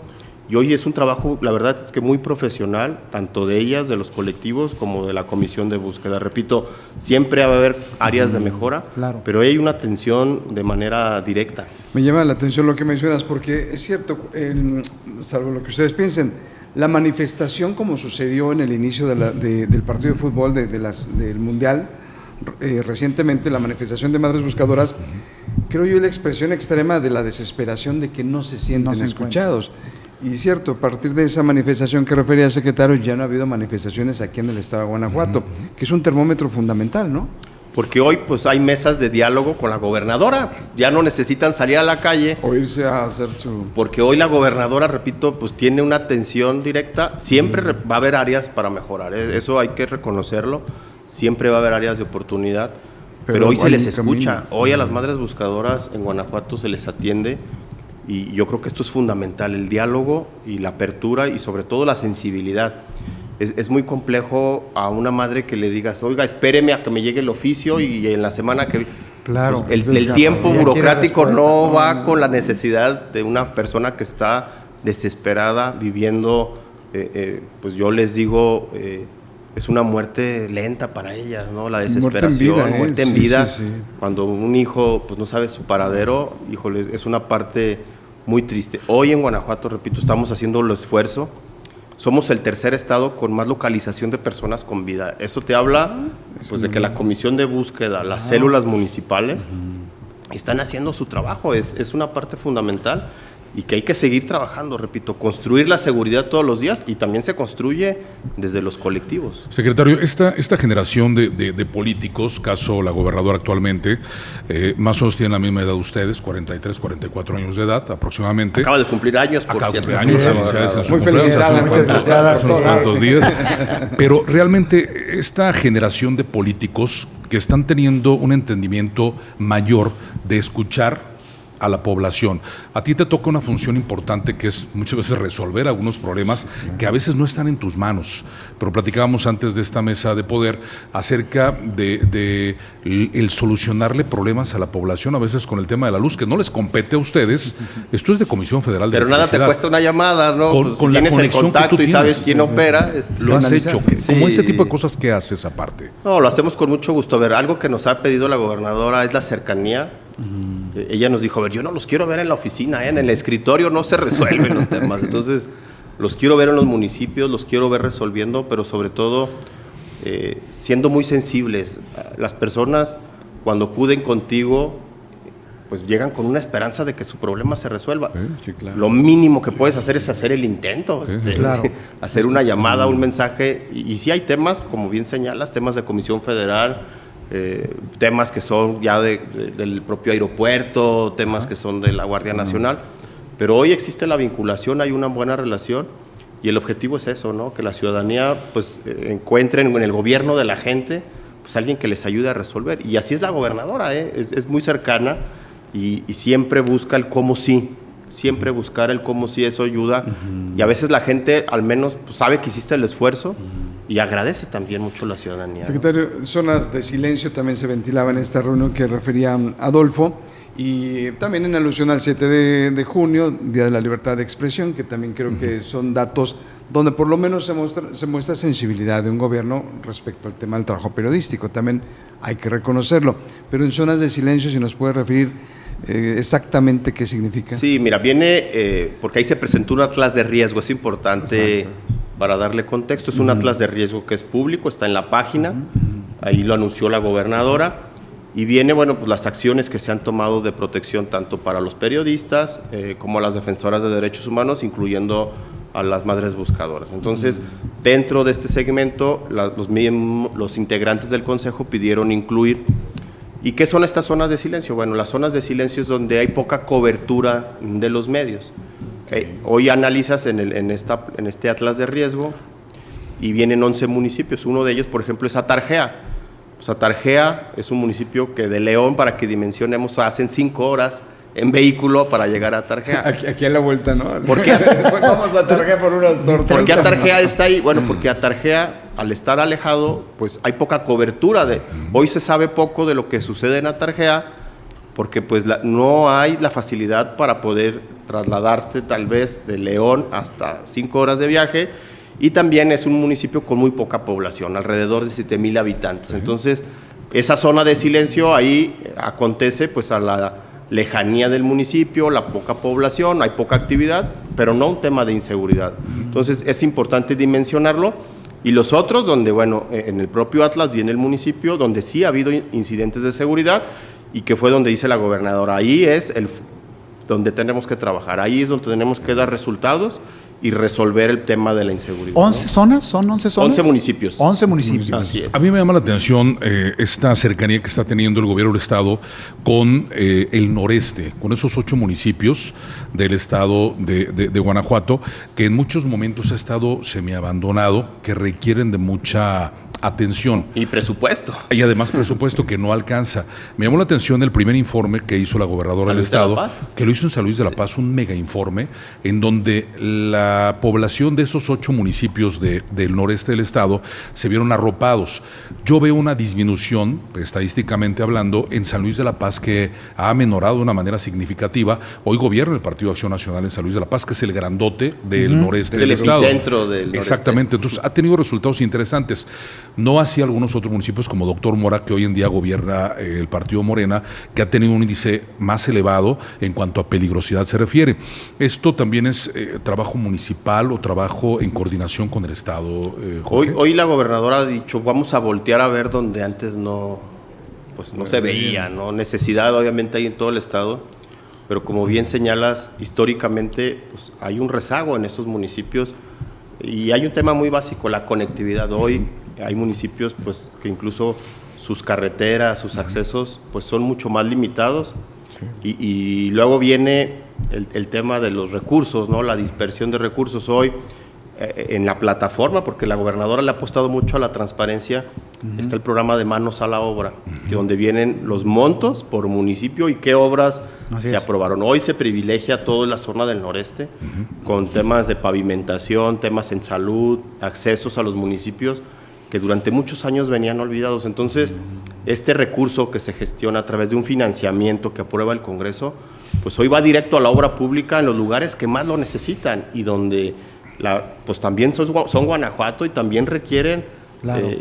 Y hoy es un trabajo, la verdad es que muy profesional, tanto de ellas, de los colectivos, como de la comisión de búsqueda. Repito, siempre va a haber áreas de mejora, pero hay una atención de manera directa. Me llama la atención lo que mencionas, porque es cierto, salvo lo que ustedes piensen, la manifestación como sucedió en el inicio del partido de fútbol del Mundial, recientemente la manifestación de madres buscadoras, creo yo la expresión extrema de la desesperación de que no se sienten escuchados. Y cierto, a partir de esa manifestación que refería el secretario, ya no ha habido manifestaciones aquí en el estado de Guanajuato, que es un termómetro fundamental, ¿no? Porque hoy pues hay mesas de diálogo con la gobernadora, ya no necesitan salir a la calle. O irse a hacer su... Porque hoy la gobernadora, repito, pues tiene una atención directa, siempre va a haber áreas para mejorar, eso hay que reconocerlo, siempre va a haber áreas de oportunidad, pero hoy se les escucha, hoy a las madres buscadoras en Guanajuato se les atiende. Y yo creo que esto es fundamental, el diálogo y la apertura y sobre todo la sensibilidad. Es muy complejo a una madre que le digas, oiga, espéreme a que me llegue el oficio y en la semana que... Claro. Pues el tiempo burocrático no va con la necesidad de una persona que está desesperada, viviendo, pues yo les digo, es una muerte lenta para ellas, ¿no? La desesperación, muerte en vida. Sí. Cuando un hijo pues no sabe su paradero, híjole, es una parte muy triste. Hoy en Guanajuato, repito, estamos haciendo el esfuerzo. Somos el tercer estado con más localización de personas con vida. Eso te habla pues de que la comisión de búsqueda, las células municipales están haciendo su trabajo. Es una parte fundamental y que hay que seguir trabajando, repito, construir la seguridad todos los días y también se construye desde los colectivos. Secretario, esta generación de políticos, caso la gobernadora actualmente, más o menos tienen la misma edad de ustedes, 43, 44 años de edad aproximadamente. Acaba de cumplir años, por cierto. Muy felicidades, muchas felicidades. Unos cuantos días. Pero realmente esta generación de políticos que están teniendo un entendimiento mayor de escuchar a la población. A ti te toca una función importante que es muchas veces resolver algunos problemas que a veces no están en tus manos, pero platicábamos antes de esta mesa de poder acerca de el solucionarle problemas a la población, a veces con el tema de la luz, que no les compete a ustedes. Esto es de Comisión Federal de Electricidad. Pero nada te cuesta una llamada, ¿no? Con si la tienes el contacto y sabes quién opera. Lo has hecho. ¿Cómo ese tipo de cosas que haces aparte? No, lo hacemos con mucho gusto. A ver, algo que nos ha pedido la gobernadora es la cercanía. Ella nos dijo, a ver, yo no los quiero ver en la oficina, en el escritorio no se resuelven los temas, entonces los quiero ver en los municipios, los quiero ver resolviendo, pero sobre todo siendo muy sensibles. Las personas cuando acuden contigo, pues llegan con una esperanza de que su problema se resuelva. Sí, claro. Lo mínimo que puedes hacer es hacer el intento, claro. hacer una llamada, un mensaje, y sí hay temas, como bien señalas, temas de Comisión Federal, temas que son ya del propio aeropuerto, temas que son de la Guardia Nacional, pero hoy existe la vinculación, hay una buena relación y el objetivo es eso, ¿no? Que la ciudadanía pues encuentren en el gobierno de la gente pues alguien que les ayude a resolver, y así es la gobernadora, es muy cercana y siempre busca el cómo sí, siempre buscar el cómo sí, eso ayuda, y a veces la gente al menos pues, sabe que hiciste el esfuerzo y agradece también mucho la ciudadanía. Secretario, ¿no? Zonas de silencio también se ventilaban en esta reunión que refería Adolfo, y también en alusión al 7 de junio, Día de la Libertad de Expresión, que también creo que son datos donde por lo menos se muestra sensibilidad de un gobierno respecto al tema del trabajo periodístico, también hay que reconocerlo, pero en zonas de silencio, si nos puede referir exactamente qué significa. Sí, mira, viene, porque ahí se presentó un atlas de riesgo, es importante. Exacto. Para darle contexto, es un atlas de riesgo que es público, está en la página, ahí lo anunció la gobernadora, y viene, bueno, pues las acciones que se han tomado de protección tanto para los periodistas como a las defensoras de derechos humanos, incluyendo a las madres buscadoras. Entonces, dentro de este segmento, los integrantes del Consejo pidieron incluir. ¿Y qué son estas zonas de silencio? Bueno, las zonas de silencio es donde hay poca cobertura de los medios. Okay. Hoy analizas en este atlas de riesgo y vienen 11 municipios. Uno de ellos, por ejemplo, es Atarjea. Pues Atarjea es un municipio que de León, para que dimensionemos, hacen 5 horas en vehículo para llegar a Atarjea. Aquí a la vuelta, ¿no? ¿Por qué? Vamos a Atarjea por unas tortas. ¿Por qué Atarjea está ahí? Bueno, porque Atarjea, al estar alejado, pues hay poca cobertura. Hoy se sabe poco de lo que sucede en Atarjea, porque pues no hay la facilidad para poder trasladarte tal vez de León hasta 5 horas de viaje, y también es un municipio con muy poca población, alrededor de 7,000 habitantes. Entonces, esa zona de silencio ahí acontece pues a la lejanía del municipio, la poca población, hay poca actividad, pero no un tema de inseguridad. Entonces, es importante dimensionarlo. Y los otros, donde, bueno, en el propio Atlas viene el municipio, donde sí ha habido incidentes de seguridad, y que fue donde dice la gobernadora, ahí es donde tenemos que trabajar, ahí es donde tenemos que dar resultados y resolver el tema de la inseguridad. ¿11 zonas? ¿Son 11 zonas? 11 municipios. 11 municipios. Así es. A mí me llama la atención esta cercanía que está teniendo el gobierno del estado con el noreste, con esos 8 municipios del estado de Guanajuato, que en muchos momentos ha estado semiabandonado, que requieren de mucha atención. Y presupuesto. Y además presupuesto que no alcanza. Me llamó la atención el primer informe que hizo la gobernadora del estado, que lo hizo en San Luis de la Paz, un mega informe, en donde la población de esos 8 municipios del noreste del estado se vieron arropados. Yo veo una disminución, estadísticamente hablando, en San Luis de la Paz, que ha amenorado de una manera significativa. Hoy gobierna el Partido Acción Nacional en San Luis de la Paz, que es el grandote del noreste del estado. Es el epicentro del noreste. Exactamente. Entonces ha tenido resultados interesantes. No así algunos otros municipios como Doctor Mora, que hoy en día gobierna el partido Morena, que ha tenido un índice más elevado en cuanto a peligrosidad se refiere. ¿Esto también es trabajo municipal o trabajo en coordinación con el Estado, Jorge? Hoy la gobernadora ha dicho, vamos a voltear a ver donde antes no se veía, ¿no? Necesidad obviamente hay en todo el Estado, pero como bien señalas, históricamente pues, hay un rezago en estos municipios, y hay un tema muy básico, la conectividad. Hoy hay municipios pues que incluso sus carreteras, sus accesos pues son mucho más limitados, y luego viene el tema de los recursos, ¿no? La dispersión de recursos hoy en la plataforma, porque la gobernadora le ha apostado mucho a la transparencia. Está el programa de Manos a la Obra, donde vienen los montos por municipio y qué obras se aprobaron. Hoy se privilegia toda la zona del noreste con temas de pavimentación, temas en salud, accesos a los municipios que durante muchos años venían olvidados. Entonces, este recurso que se gestiona a través de un financiamiento que aprueba el Congreso, pues hoy va directo a la obra pública en los lugares que más lo necesitan y donde pues también son Guanajuato y también requieren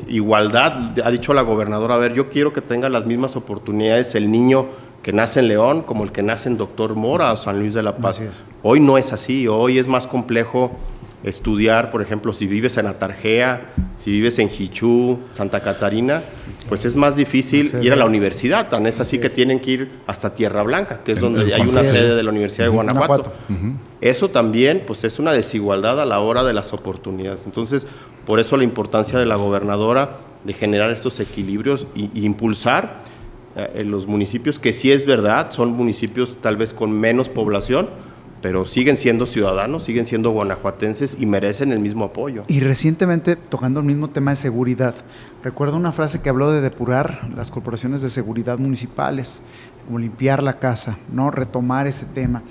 igualdad. Ha dicho la gobernadora, a ver, yo quiero que tenga las mismas oportunidades el niño que nace en León como el que nace en Doctor Mora o San Luis de la Paz. Hoy no es así, hoy es más complejo estudiar, por ejemplo, si vives en Atarjea, si vives en Jichú, Santa Catarina, pues es más difícil ir a la universidad, tan es así que tienen que ir hasta Tierra Blanca, que es donde hay una sede de la Universidad de Guanajuato. Eso también pues es una desigualdad a la hora de las oportunidades. Entonces, por eso la importancia de la gobernadora de generar estos equilibrios y impulsar en los municipios que sí es verdad, son municipios tal vez con menos población, pero siguen siendo ciudadanos, siguen siendo guanajuatenses y merecen el mismo apoyo. Y recientemente, tocando el mismo tema de seguridad, recuerdo una frase que habló de depurar las corporaciones de seguridad municipales, como limpiar la casa, ¿no? Retomar ese tema.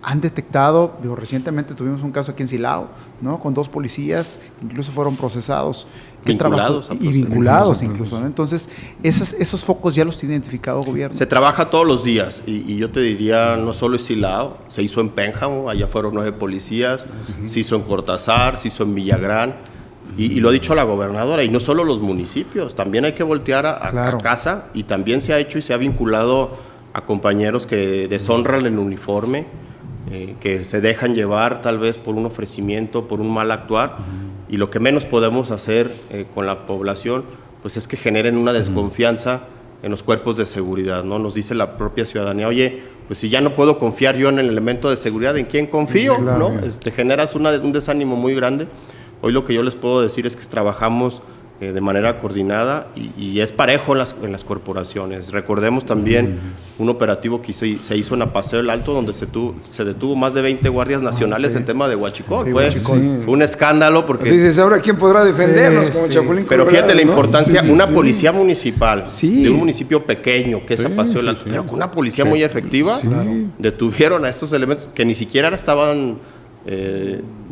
Han detectado, recientemente tuvimos un caso aquí en Silao, ¿no? Con 2 policías, incluso fueron procesados. Vinculados incluso, ¿no? Entonces, esos focos ya los tiene identificado el gobierno. Se trabaja todos los días, y yo te diría, no solo es Silao, se hizo en Pénjamo, allá fueron 9 policías, se hizo en Cortázar, se hizo en Villagrán, y lo ha dicho la gobernadora, y no solo los municipios, también hay que voltear a casa, y también se ha hecho y se ha vinculado a compañeros que deshonran el uniforme, que se dejan llevar tal vez por un ofrecimiento, por un mal actuar, y lo que menos podemos hacer con la población pues es que generen una desconfianza en los cuerpos de seguridad, ¿no? Nos dice la propia ciudadanía, oye, pues si ya no puedo confiar yo en el elemento de seguridad, ¿en quién confío? Sí, claro. ¿No? Generas un desánimo muy grande. Hoy lo que yo les puedo decir es que trabajamos de manera coordinada y es parejo en las corporaciones. Recordemos también un operativo que se hizo en Paseo del Alto, donde se detuvo más de 20 guardias nacionales en tema de huachicol. Sí, fue un escándalo porque... Dices, ¿ahora quién podrá defendernos como Chapulín Pero Colorado, fíjate la ¿no? importancia, una policía municipal Sí. de un municipio pequeño, que es Paseo del Alto, pero con una policía muy efectiva, detuvieron a estos elementos que ni siquiera estaban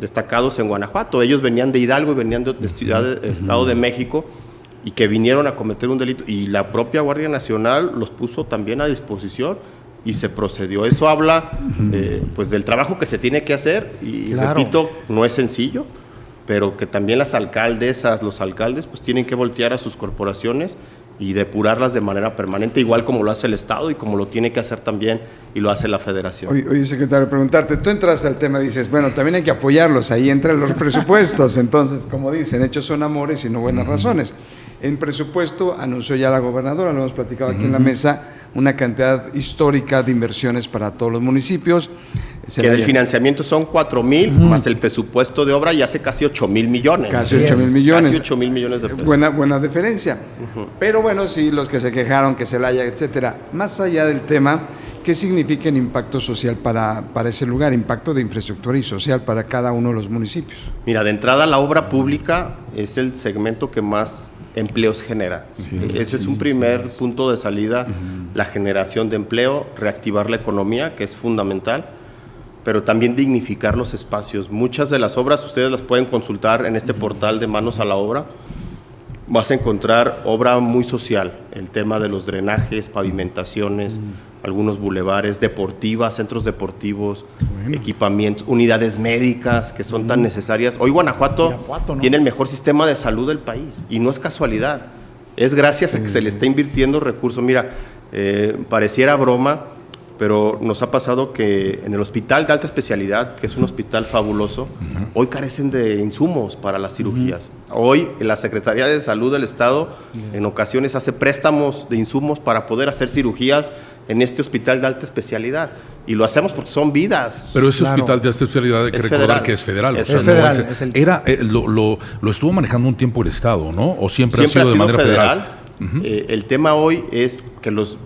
destacados en Guanajuato. Ellos venían de Hidalgo y venían de Estado de México y que vinieron a cometer un delito y la propia Guardia Nacional los puso también a disposición y se procedió. Eso habla pues del trabajo que se tiene que hacer y repito, no es sencillo, pero que también las alcaldesas, los alcaldes pues tienen que voltear a sus corporaciones y depurarlas de manera permanente, igual como lo hace el Estado y como lo tiene que hacer también y lo hace la Federación. Oye, secretario, preguntarte, tú entras al tema y dices, bueno, también hay que apoyarlos, ahí entran los presupuestos, entonces, como dicen, hechos son amores y no buenas razones. En presupuesto anunció ya la gobernadora, lo hemos platicado aquí en la mesa, una cantidad histórica de inversiones para todos los municipios. Que del financiamiento son 4,000 más el presupuesto de obra y hace casi 8,000 millones. Casi 8,000 millones. Casi 8,000 millones de pesos. Buena diferencia. Pero bueno, sí, los que se quejaron, que Celaya, etcétera. Más allá del tema, ¿qué significa el impacto social para ese lugar? Impacto de infraestructura y social para cada uno de los municipios. Mira, de entrada la obra pública es el segmento que más empleos genera. Ese es un primer punto de salida, la generación de empleo, reactivar la economía, que es fundamental, pero también dignificar los espacios. Muchas de las obras ustedes las pueden consultar en este portal de Manos a la Obra. Vas a encontrar obra muy social, el tema de los drenajes, pavimentaciones, algunos bulevares, deportivas, centros deportivos, equipamientos, unidades médicas que son tan necesarias. Hoy Guanajuato ¿no? tiene el mejor sistema de salud del país y no es casualidad, es gracias a que se le está invirtiendo recursos. Mira, pareciera broma, pero nos ha pasado que en el hospital de alta especialidad, que es un hospital fabuloso, hoy carecen de insumos para las cirugías. Hoy la Secretaría de Salud del Estado en ocasiones hace préstamos de insumos para poder hacer cirugías en este hospital de alta especialidad. Y lo hacemos porque son vidas. Pero ese hospital de alta especialidad hay que recordar federal. que es federal. Es federal. Lo estuvo manejando un tiempo el Estado, ¿no? ¿O siempre ha sido de manera federal? El tema hoy es que los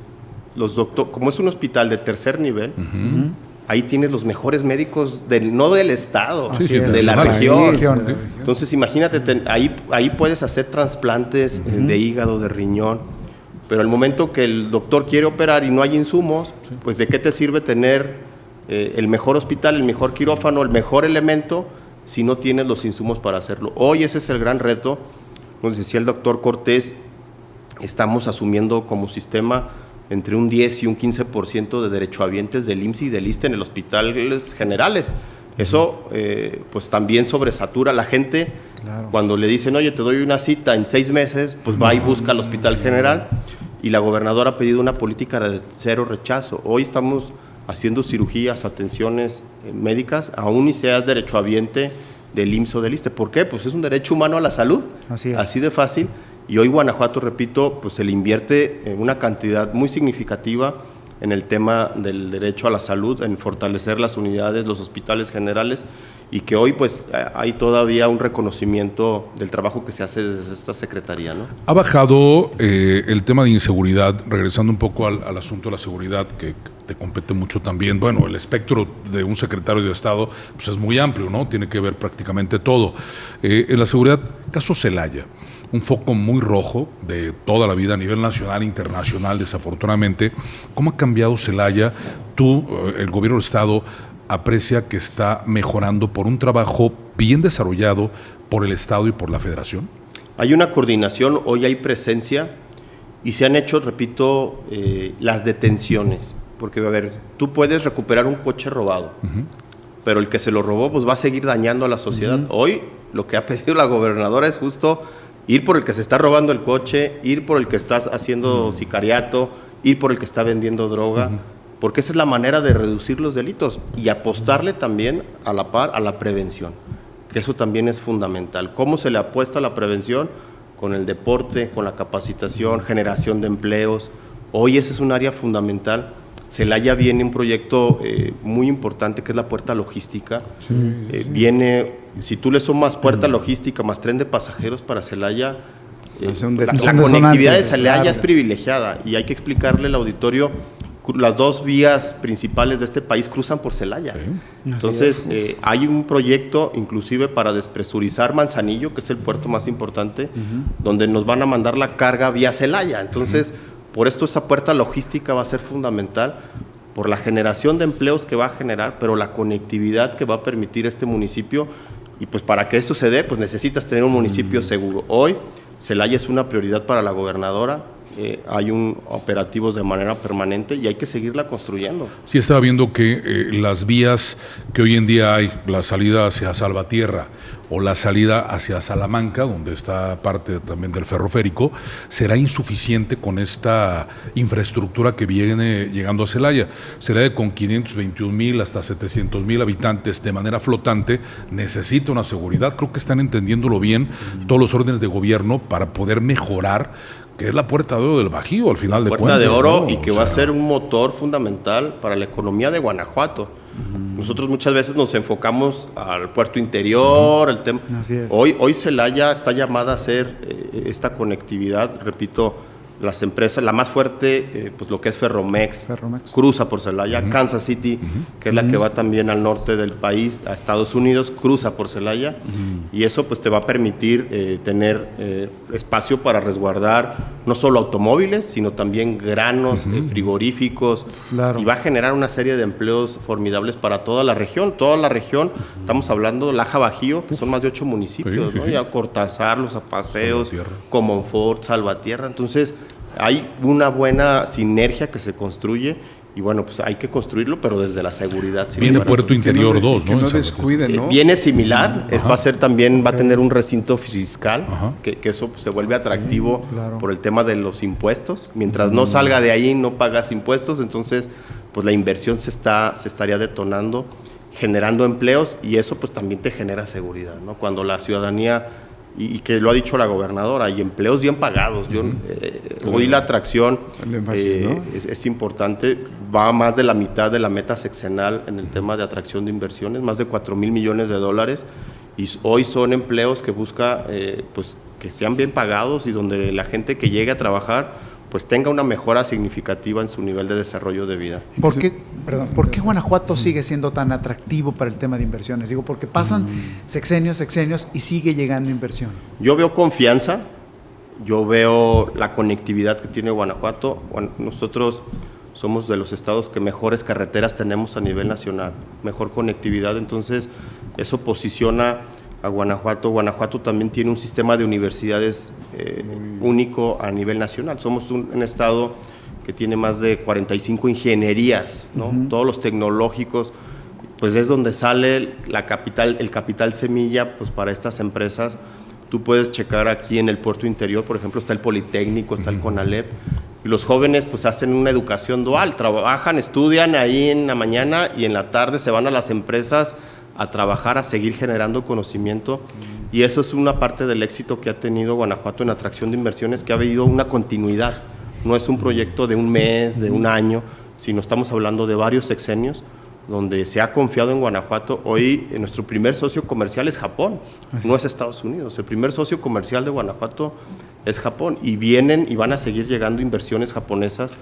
doctores, como es un hospital de tercer nivel, ahí tienes los mejores médicos, no del Estado, de la región. Entonces imagínate, ahí puedes hacer trasplantes de hígado, de riñón, pero el momento que el doctor quiere operar y no hay insumos, pues ¿de qué te sirve tener el mejor hospital, el mejor quirófano, el mejor elemento, si no tienes los insumos para hacerlo? Hoy ese es el gran reto. Como decía el doctor Cortés, estamos asumiendo como sistema entre un 10 y un 15% de derechohabientes del IMSS y del ISSSTE en el hospitales generales. Eso pues también sobresatura a la gente. Cuando le dicen, oye, te doy una cita en 6 meses, pues va y busca al hospital general, y la gobernadora ha pedido una política de cero rechazo. Hoy estamos haciendo cirugías, atenciones médicas, aún y seas derechohabiente del IMSS o del ISSSTE. ¿Por qué? Pues es un derecho humano a la salud, así de fácil. Y hoy Guanajuato, repito, pues se le invierte una cantidad muy significativa en el tema del derecho a la salud, en fortalecer las unidades, los hospitales generales, y que hoy pues hay todavía un reconocimiento del trabajo que se hace desde esta secretaría, ¿no? Ha bajado el tema de inseguridad, regresando un poco al asunto de la seguridad, que te compete mucho también. Bueno, el espectro de un secretario de Estado pues es muy amplio, ¿no? Tiene que ver prácticamente todo. En la seguridad, caso Celaya, un foco muy rojo de toda la vida a nivel nacional e internacional, desafortunadamente. ¿Cómo ha cambiado Celaya? Tú, el gobierno del Estado, aprecia que está mejorando por un trabajo bien desarrollado por el Estado y por la Federación. Hay una coordinación, hoy hay presencia y se han hecho, repito, las detenciones. Porque, a ver, tú puedes recuperar un coche robado, pero el que se lo robó pues va a seguir dañando a la sociedad. Hoy lo que ha pedido la gobernadora es justo ir por el que se está robando el coche, ir por el que está haciendo sicariato, ir por el que está vendiendo droga, porque esa es la manera de reducir los delitos y apostarle también a la par a la prevención, que eso también es fundamental. ¿Cómo se le apuesta a la prevención? con el deporte, con la capacitación, generación de empleos. Hoy ese es un área fundamental. Celaya viene un proyecto muy importante que es la puerta logística. Viene, si tú le sumas puerta logística más tren de pasajeros para Celaya, la conectividad de Celaya es privilegiada, y hay que explicarle al auditorio, las dos vías principales de este país cruzan por Celaya. Entonces, hay un proyecto inclusive para despresurizar Manzanillo, que es el puerto más importante, donde nos van a mandar la carga vía Celaya. Entonces, por esto esa puerta logística va a ser fundamental, por la generación de empleos que va a generar, pero la conectividad que va a permitir este municipio. Y pues para que eso se dé, pues necesitas tener un municipio seguro. Hoy, Celaya es una prioridad para la gobernadora. Hay operativos de manera permanente y hay que seguirla construyendo. Sí, estaba viendo que las vías que hoy en día hay, la salida hacia Salvatierra o la salida hacia Salamanca, donde está parte también del ferroférico, será insuficiente con esta infraestructura que viene llegando a Celaya. Celaya, con 521,000 hasta 700,000 habitantes de manera flotante, necesita una seguridad. Creo que están entendiéndolo bien todos los órdenes de gobierno para poder mejorar, que es la puerta de oro del Bajío, al final de cuentas. Puerta de oro, ¿no? Y que va a ser un motor fundamental para la economía de Guanajuato. Nosotros muchas veces nos enfocamos al puerto interior, el tema. Hoy Celaya está llamada a hacer esta conectividad, repito, las empresas, la más fuerte, pues lo que es Ferromex, cruza por Celaya. Kansas City, que es la que va también al norte del país, a Estados Unidos, cruza por Celaya, y eso pues te va a permitir tener espacio para resguardar no solo automóviles, sino también granos, frigoríficos, y va a generar una serie de empleos formidables para toda la región. Estamos hablando de Laja Bajío, que son más de 8 municipios, ¿no? Ya Cortázar, Los Apaseos, Comonfort, Salvatierra. Entonces, hay una buena sinergia que se construye, y bueno, pues hay que construirlo, pero desde la seguridad. Viene Puerto Interior 2, ¿no? Que no descuiden, ¿no? Viene similar, va a ser también, va a tener un recinto fiscal, que eso pues, se vuelve atractivo por el tema de los impuestos. Mientras no salga de ahí, no pagas impuestos, entonces pues la inversión se estaría detonando, generando empleos, y eso pues también te genera seguridad, ¿no? Cuando la ciudadanía, y que lo ha dicho la gobernadora, y empleos bien pagados. Hoy la atracción es importante, va a más de la mitad de la meta sexenal en el tema de atracción de inversiones, más de 4,000 millones de dólares, y hoy son empleos que busca pues que sean bien pagados y donde la gente que llegue a trabajar pues tenga una mejora significativa en su nivel de desarrollo de vida. ¿Por qué Guanajuato sigue siendo tan atractivo para el tema de inversiones? Digo, porque pasan sexenios y sigue llegando inversión. Yo veo confianza, yo veo la conectividad que tiene Guanajuato. Bueno, nosotros somos de los estados que mejores carreteras tenemos a nivel nacional, mejor conectividad, entonces eso posiciona a Guanajuato. Guanajuato también tiene un sistema de universidades único a nivel nacional. Somos un estado que tiene más de 45 ingenierías, ¿no? Todos los tecnológicos, pues es donde sale el capital semilla pues para estas empresas. Tú puedes checar aquí en el puerto interior, por ejemplo, está el Politécnico, está el CONALEP, y los jóvenes pues hacen una educación dual, trabajan, estudian ahí en la mañana y en la tarde se van a las empresas a trabajar, a seguir generando conocimiento, y eso es una parte del éxito que ha tenido Guanajuato en atracción de inversiones, que ha habido una continuidad. No es un proyecto de un mes, de un año, sino estamos hablando de varios sexenios donde se ha confiado en Guanajuato. Hoy nuestro primer socio comercial es Japón, no es Estados Unidos. El primer socio comercial de Guanajuato es Japón, y vienen y van a seguir llegando inversiones japonesas,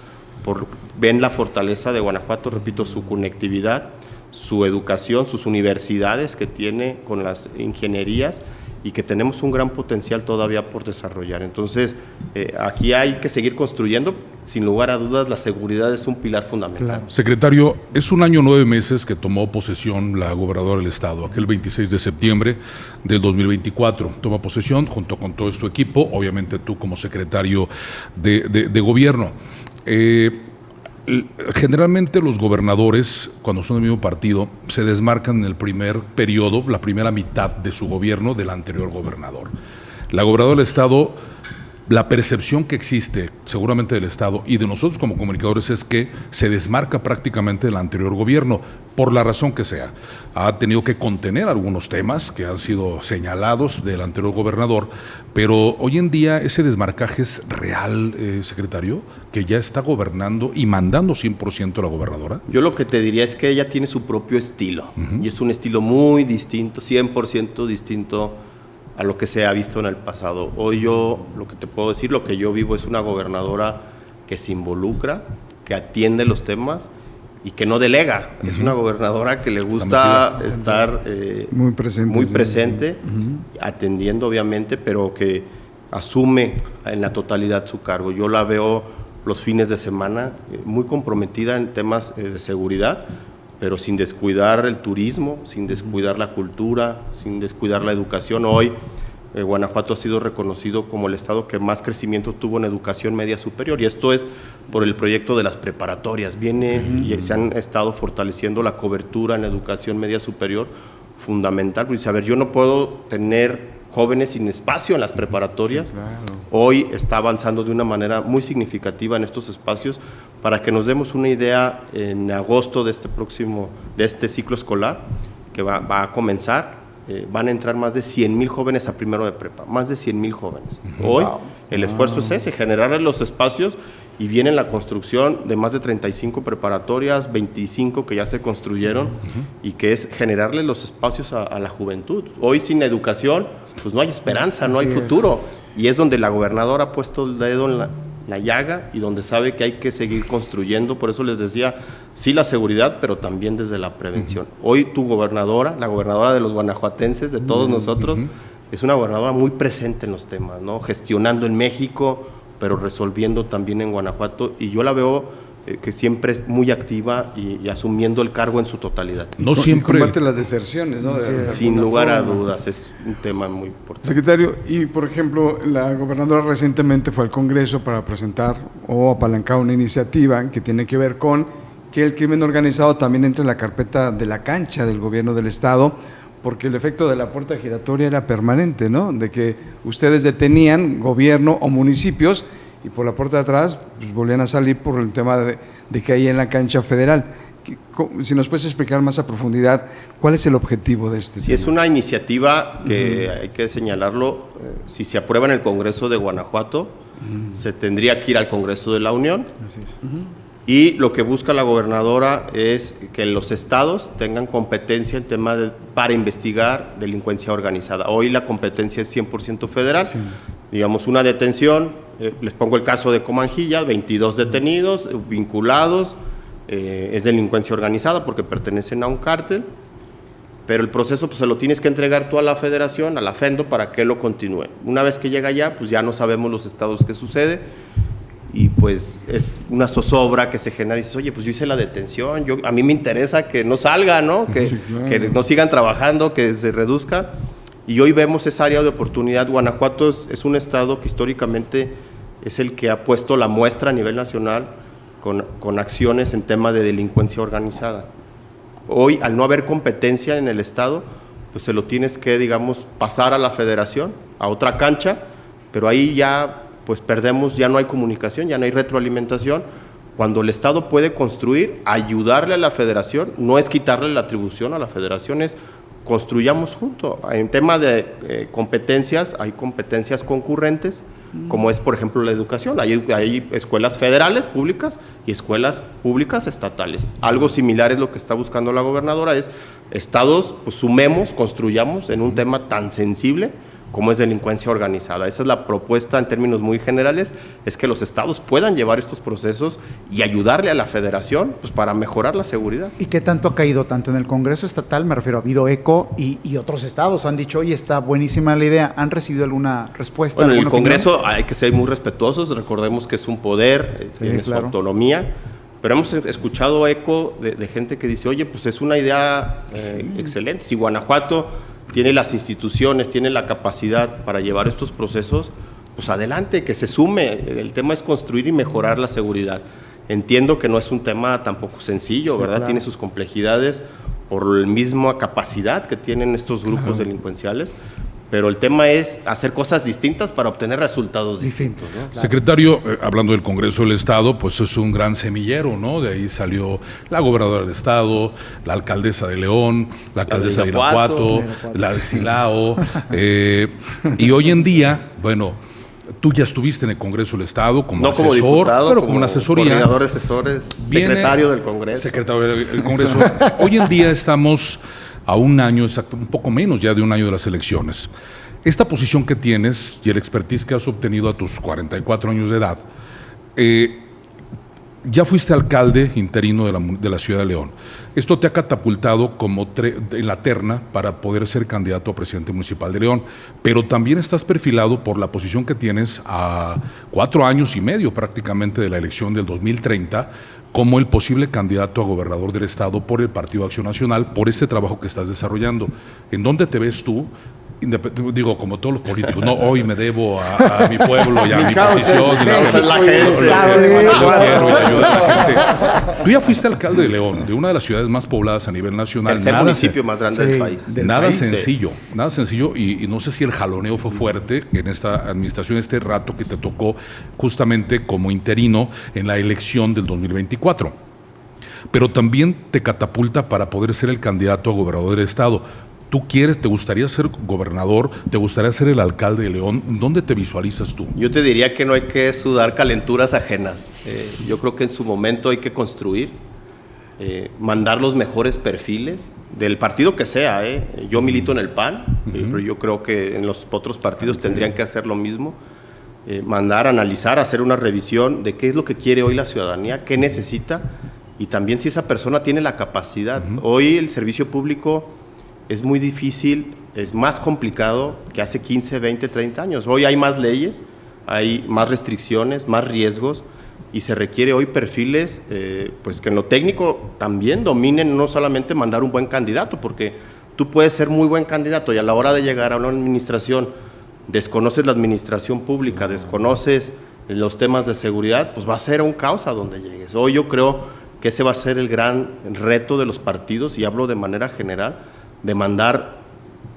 ven la fortaleza de Guanajuato, repito, su conectividad, su educación, sus universidades que tiene con las ingenierías, y que tenemos un gran potencial todavía por desarrollar. Entonces, aquí hay que seguir construyendo. Sin lugar a dudas, la seguridad es un pilar fundamental. Claro. Secretario, es 1 año 9 meses que tomó posesión la gobernadora del estado, aquel 26 de septiembre del 2024. Toma posesión junto con todo su equipo, obviamente tú como secretario de gobierno. Generalmente los gobernadores, cuando son del mismo partido, se desmarcan en el primer periodo, la primera mitad de su gobierno del anterior gobernador. La gobernadora del estado La percepción que existe seguramente del Estado y de nosotros como comunicadores es que se desmarca prácticamente del anterior gobierno, por la razón que sea. Ha tenido que contener algunos temas que han sido señalados del anterior gobernador, pero hoy en día ese desmarcaje es real, secretario, que ya está gobernando y mandando 100% a la gobernadora. Yo lo que te diría es que ella tiene su propio estilo, y es un estilo muy distinto, 100% distinto a lo que se ha visto en el pasado. Hoy yo, lo que te puedo decir, lo que yo vivo es una gobernadora que se involucra, que atiende los temas y que no delega. Es una gobernadora que le gusta estar muy presente, atendiendo obviamente, pero que asume en la totalidad su cargo. Yo la veo los fines de semana muy comprometida en temas de seguridad, pero sin descuidar el turismo, sin descuidar la cultura, sin descuidar la educación. Hoy Guanajuato ha sido reconocido como el estado que más crecimiento tuvo en educación media superior, y esto es por el proyecto de las preparatorias. Y se han estado fortaleciendo la cobertura en educación media superior, fundamental. Porque, a ver, yo no puedo tener jóvenes sin espacio en las preparatorias. Claro. Hoy está avanzando de una manera muy significativa en estos espacios. Para que nos demos una idea, en agosto de este ciclo escolar que va a comenzar, van a entrar más de 100,000 jóvenes a primero de prepa, más de 100,000 jóvenes. Hoy el esfuerzo es ese, generarles los espacios, y viene la construcción de más de 35 preparatorias, 25 que ya se construyeron, y que es generarle los espacios a la juventud. Hoy sin educación, pues no hay esperanza, no hay futuro, y es donde la gobernadora ha puesto el dedo en la llaga, y donde sabe que hay que seguir construyendo. Por eso les decía, sí la seguridad, pero también desde la prevención. Hoy tu gobernadora, la gobernadora de los guanajuatenses, de todos nosotros, es una gobernadora muy presente en los temas, ¿no? Gestionando en México, pero resolviendo también en Guanajuato, y yo la veo que siempre es muy activa y asumiendo el cargo en su totalidad. No siempre. Y combate las deserciones, ¿no? Sin lugar a dudas, es un tema muy importante. Secretario, y por ejemplo, la gobernadora recientemente fue al Congreso para presentar o apalancar una iniciativa que tiene que ver con que el crimen organizado también entre en la carpeta de la cancha del gobierno del Estado, porque el efecto de la puerta giratoria era permanente, ¿no? De que ustedes detenían gobierno o municipios y por la puerta de atrás pues, volvían a salir por el tema de que hay en la cancha federal. Si nos puedes explicar más a profundidad, ¿cuál es el objetivo de este tema? Sí, es una iniciativa que hay que señalarlo, si se aprueba en el Congreso de Guanajuato, se tendría que ir al Congreso de la Unión. Así es. Y lo que busca la gobernadora es que los estados tengan competencia en tema para investigar delincuencia organizada. Hoy la competencia es 100% federal. Sí. Digamos, una detención, les pongo el caso de Comanjilla, 22 detenidos, vinculados, es delincuencia organizada porque pertenecen a un cártel, pero el proceso pues, se lo tienes que entregar tú a la federación, a la FENDO, para que lo continúe. Una vez que llega allá, pues ya no sabemos los estados qué sucede, y pues es una zozobra que se genera y dices, oye, pues yo hice la detención, a mí me interesa que no salga, ¿no? Que no sigan trabajando, que se reduzca, y hoy vemos esa área de oportunidad. Guanajuato es un estado que históricamente es el que ha puesto la muestra a nivel nacional con acciones en tema de delincuencia organizada. Hoy, al no haber competencia en el estado, pues se lo tienes que, digamos, pasar a la federación, a otra cancha, pero ahí ya pues perdemos, ya no hay comunicación, ya no hay retroalimentación. Cuando el Estado puede construir, ayudarle a la federación, no es quitarle la atribución a la federación, es construyamos juntos. En tema de competencias, hay competencias concurrentes, como es, por ejemplo, la educación. Hay escuelas federales públicas y escuelas públicas estatales. Algo similar es lo que está buscando la gobernadora, es estados, pues sumemos, construyamos en un tema tan sensible como es delincuencia organizada. Esa es la propuesta en términos muy generales, es que los estados puedan llevar estos procesos y ayudarle a la federación pues, para mejorar la seguridad. ¿Y qué tanto ha caído? Tanto en el Congreso estatal, me refiero, ha habido eco y otros estados han dicho, oye, está buenísima la idea. ¿Han recibido alguna respuesta? Bueno, en el Congreso hay que ser muy respetuosos, recordemos que es un poder, tiene su autonomía, pero hemos escuchado eco de gente que dice, oye, pues es una idea excelente. Si Guanajuato tiene las instituciones, tiene la capacidad para llevar estos procesos, pues adelante, que se sume. El tema es construir y mejorar la seguridad. Entiendo que no es un tema tampoco sencillo, sí, ¿verdad? Claro. Tiene sus complejidades por la misma capacidad que tienen estos grupos delincuenciales, pero el tema es hacer cosas distintas para obtener resultados distintos, ¿no? Claro. Secretario, hablando del Congreso del Estado, pues es un gran semillero, ¿no? De ahí salió la gobernadora del Estado, la alcaldesa de León, la alcaldesa de Irapuato, la de Silao, y hoy en día, bueno, tú ya estuviste en el Congreso del Estado como asesor, como diputado, pero como una asesoría. Coordinador de asesores, secretario del Congreso. Secretario del Congreso. Hoy en día estamos a un año, exacto, un poco menos ya de un año de las elecciones. Esta posición que tienes y el expertise que has obtenido a tus 44 años de edad, ya fuiste alcalde interino de la ciudad de León. Esto te ha catapultado como en la terna para poder ser candidato a presidente municipal de León, pero también estás perfilado por la posición que tienes a 4 años y medio prácticamente de la elección del 2030 como el posible candidato a gobernador del estado por el Partido Acción Nacional, por este trabajo que estás desarrollando. ¿En dónde te ves tú? Digo, como todos los políticos, no, hoy me debo a mi pueblo y a mi posición. La gente. Yo quiero y ayudar a la gente. Tú ya fuiste alcalde de León, de una de las ciudades más pobladas a nivel nacional. El municipio más grande del país. Nada sencillo, y no sé si el jaloneo fue fuerte en esta administración, este rato que te tocó justamente como interino en la elección del 2024. Pero también te catapulta para poder ser el candidato a gobernador del estado. ¿Tú te gustaría ser gobernador, te gustaría ser el alcalde de León? ¿Dónde te visualizas tú? Yo te diría que no hay que sudar calenturas ajenas. Yo creo que en su momento hay que construir, mandar los mejores perfiles del partido que sea. Yo milito en el PAN, pero yo creo que en los otros partidos tendrían que hacer lo mismo. Mandar, analizar, hacer una revisión de qué es lo que quiere hoy la ciudadanía, qué necesita y también si esa persona tiene la capacidad. Hoy el servicio público es muy difícil, es más complicado que hace 15, 20, 30 años. Hoy hay más leyes, hay más restricciones, más riesgos y se requiere hoy perfiles pues que en lo técnico también dominen, no solamente mandar un buen candidato, porque tú puedes ser muy buen candidato y a la hora de llegar a una administración desconoces la administración pública, desconoces los temas de seguridad, pues va a ser un caos a donde llegues. Hoy yo creo que ese va a ser el gran reto de los partidos y hablo de manera general, de mandar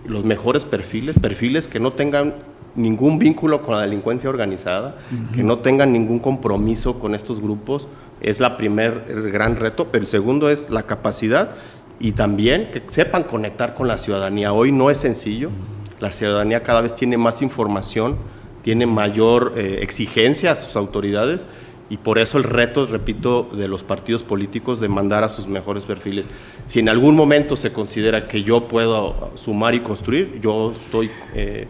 los mejores perfiles que no tengan ningún vínculo con la delincuencia organizada, que no tengan ningún compromiso con estos grupos, es el gran reto, pero el segundo es la capacidad y también que sepan conectar con la ciudadanía. Hoy no es sencillo, la ciudadanía cada vez tiene más información, tiene mayor exigencia a sus autoridades y por eso el reto, repito, de los partidos políticos de mandar a sus mejores perfiles. Si en algún momento se considera que yo puedo sumar y construir, yo estoy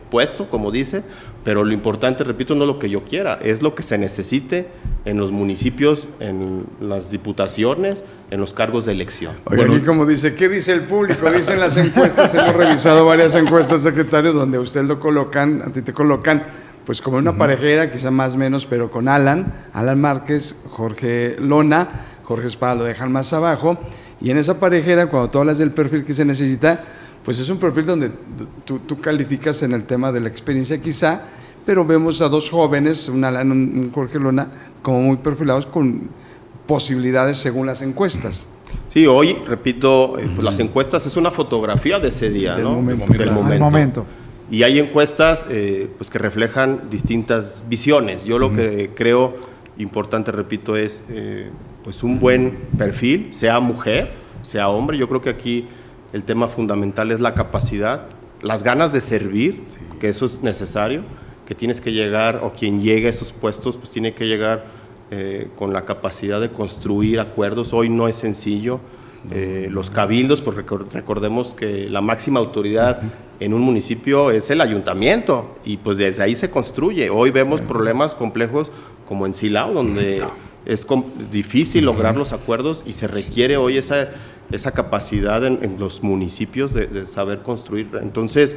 puesto, como dice, pero lo importante, repito, no es lo que yo quiera, es lo que se necesite en los municipios, en las diputaciones, en los cargos de elección. Oye, aquí como dice, ¿qué dice el público? Dicen las encuestas, hemos revisado varias encuestas, secretario, donde usted lo colocan, a ti te colocan, pues como una parejera, quizá más o menos, pero con Alan Márquez, Jorge Lona, Jorge Espada lo dejan más abajo, y en esa parejera, cuando tú hablas del perfil que se necesita, pues es un perfil donde tú calificas en el tema de la experiencia quizá, pero vemos a dos jóvenes, un Alan, un Jorge Lona, como muy perfilados con posibilidades según las encuestas. Sí, hoy, repito, pues las encuestas es una fotografía de ese día, del ¿no? momento. Y hay encuestas pues que reflejan distintas visiones. Yo lo que creo importante, repito, es pues un buen perfil, sea mujer, sea hombre. Yo creo que aquí el tema fundamental es la capacidad, las ganas de servir, que eso es necesario, que tienes que llegar, o quien llegue a esos puestos, pues tiene que llegar con la capacidad de construir acuerdos. Hoy no es sencillo. Los cabildos, pues recordemos que la máxima autoridad en un municipio es el ayuntamiento y pues desde ahí se construye. Hoy vemos problemas complejos como en Silao, donde es difícil lograr los acuerdos y se requiere hoy esa capacidad en los municipios de saber construir. Entonces,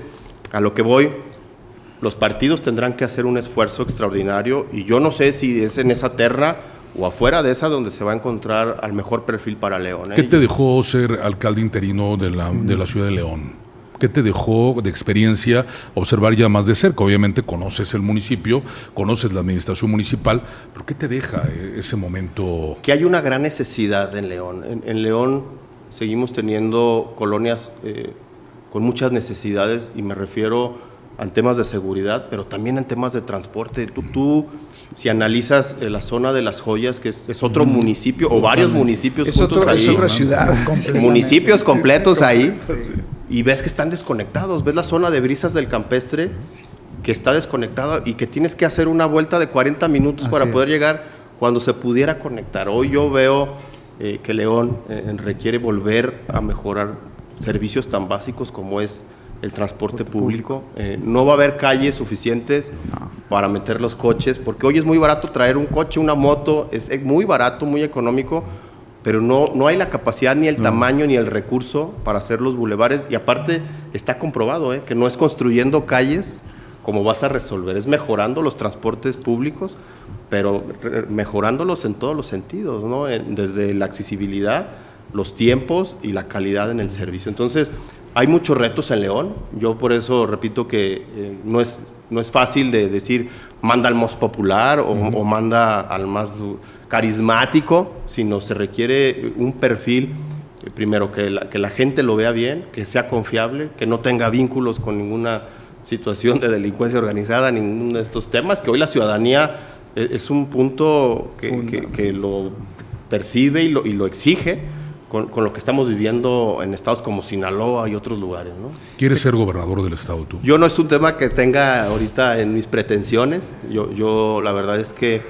a lo que voy, los partidos tendrán que hacer un esfuerzo extraordinario y yo no sé si es en esa terna o afuera de esa donde se va a encontrar al mejor perfil para León. ¿Qué te dejó ser alcalde interino de la ciudad de León? ¿Qué te dejó de experiencia observar ya más de cerca? Obviamente conoces el municipio, conoces la administración municipal, pero ¿qué te deja ese momento? Que hay una gran necesidad en León. En León seguimos teniendo colonias con muchas necesidades y me refiero en temas de seguridad, pero también en temas de transporte. Tú si analizas la zona de Las Joyas, que es otro municipio, o varios municipios juntos ahí. Es otra ciudad. Municipios completos ahí, y ves que están desconectados. Ves la zona de Brisas del Campestre, que está desconectada y que tienes que hacer una vuelta de 40 minutos para poder llegar cuando se pudiera conectar. Hoy yo veo que León requiere volver a mejorar servicios tan básicos como es el transporte público. No va a haber calles suficientes para meter los coches, porque hoy es muy barato traer un coche, una moto, es muy barato, muy económico, pero no hay la capacidad, ni el tamaño, ni el recurso para hacer los bulevares. Y aparte está comprobado que no es construyendo calles como vas a resolver, es mejorando los transportes públicos, pero mejorándolos en todos los sentidos, ¿no? Desde la accesibilidad, los tiempos y la calidad en el servicio. Entonces, hay muchos retos en León. Yo por eso repito que no es fácil de decir manda al más popular o manda al más carismático, sino se requiere un perfil, primero que la gente lo vea bien, que sea confiable, que no tenga vínculos con ninguna situación de delincuencia organizada, ninguno de estos temas, que hoy la ciudadanía es un punto que lo percibe y lo exige con lo que estamos viviendo en estados como Sinaloa y otros lugares, ¿no? ¿Quieres ser gobernador del estado tú? Yo no es un tema que tenga ahorita en mis pretensiones. Yo la verdad es que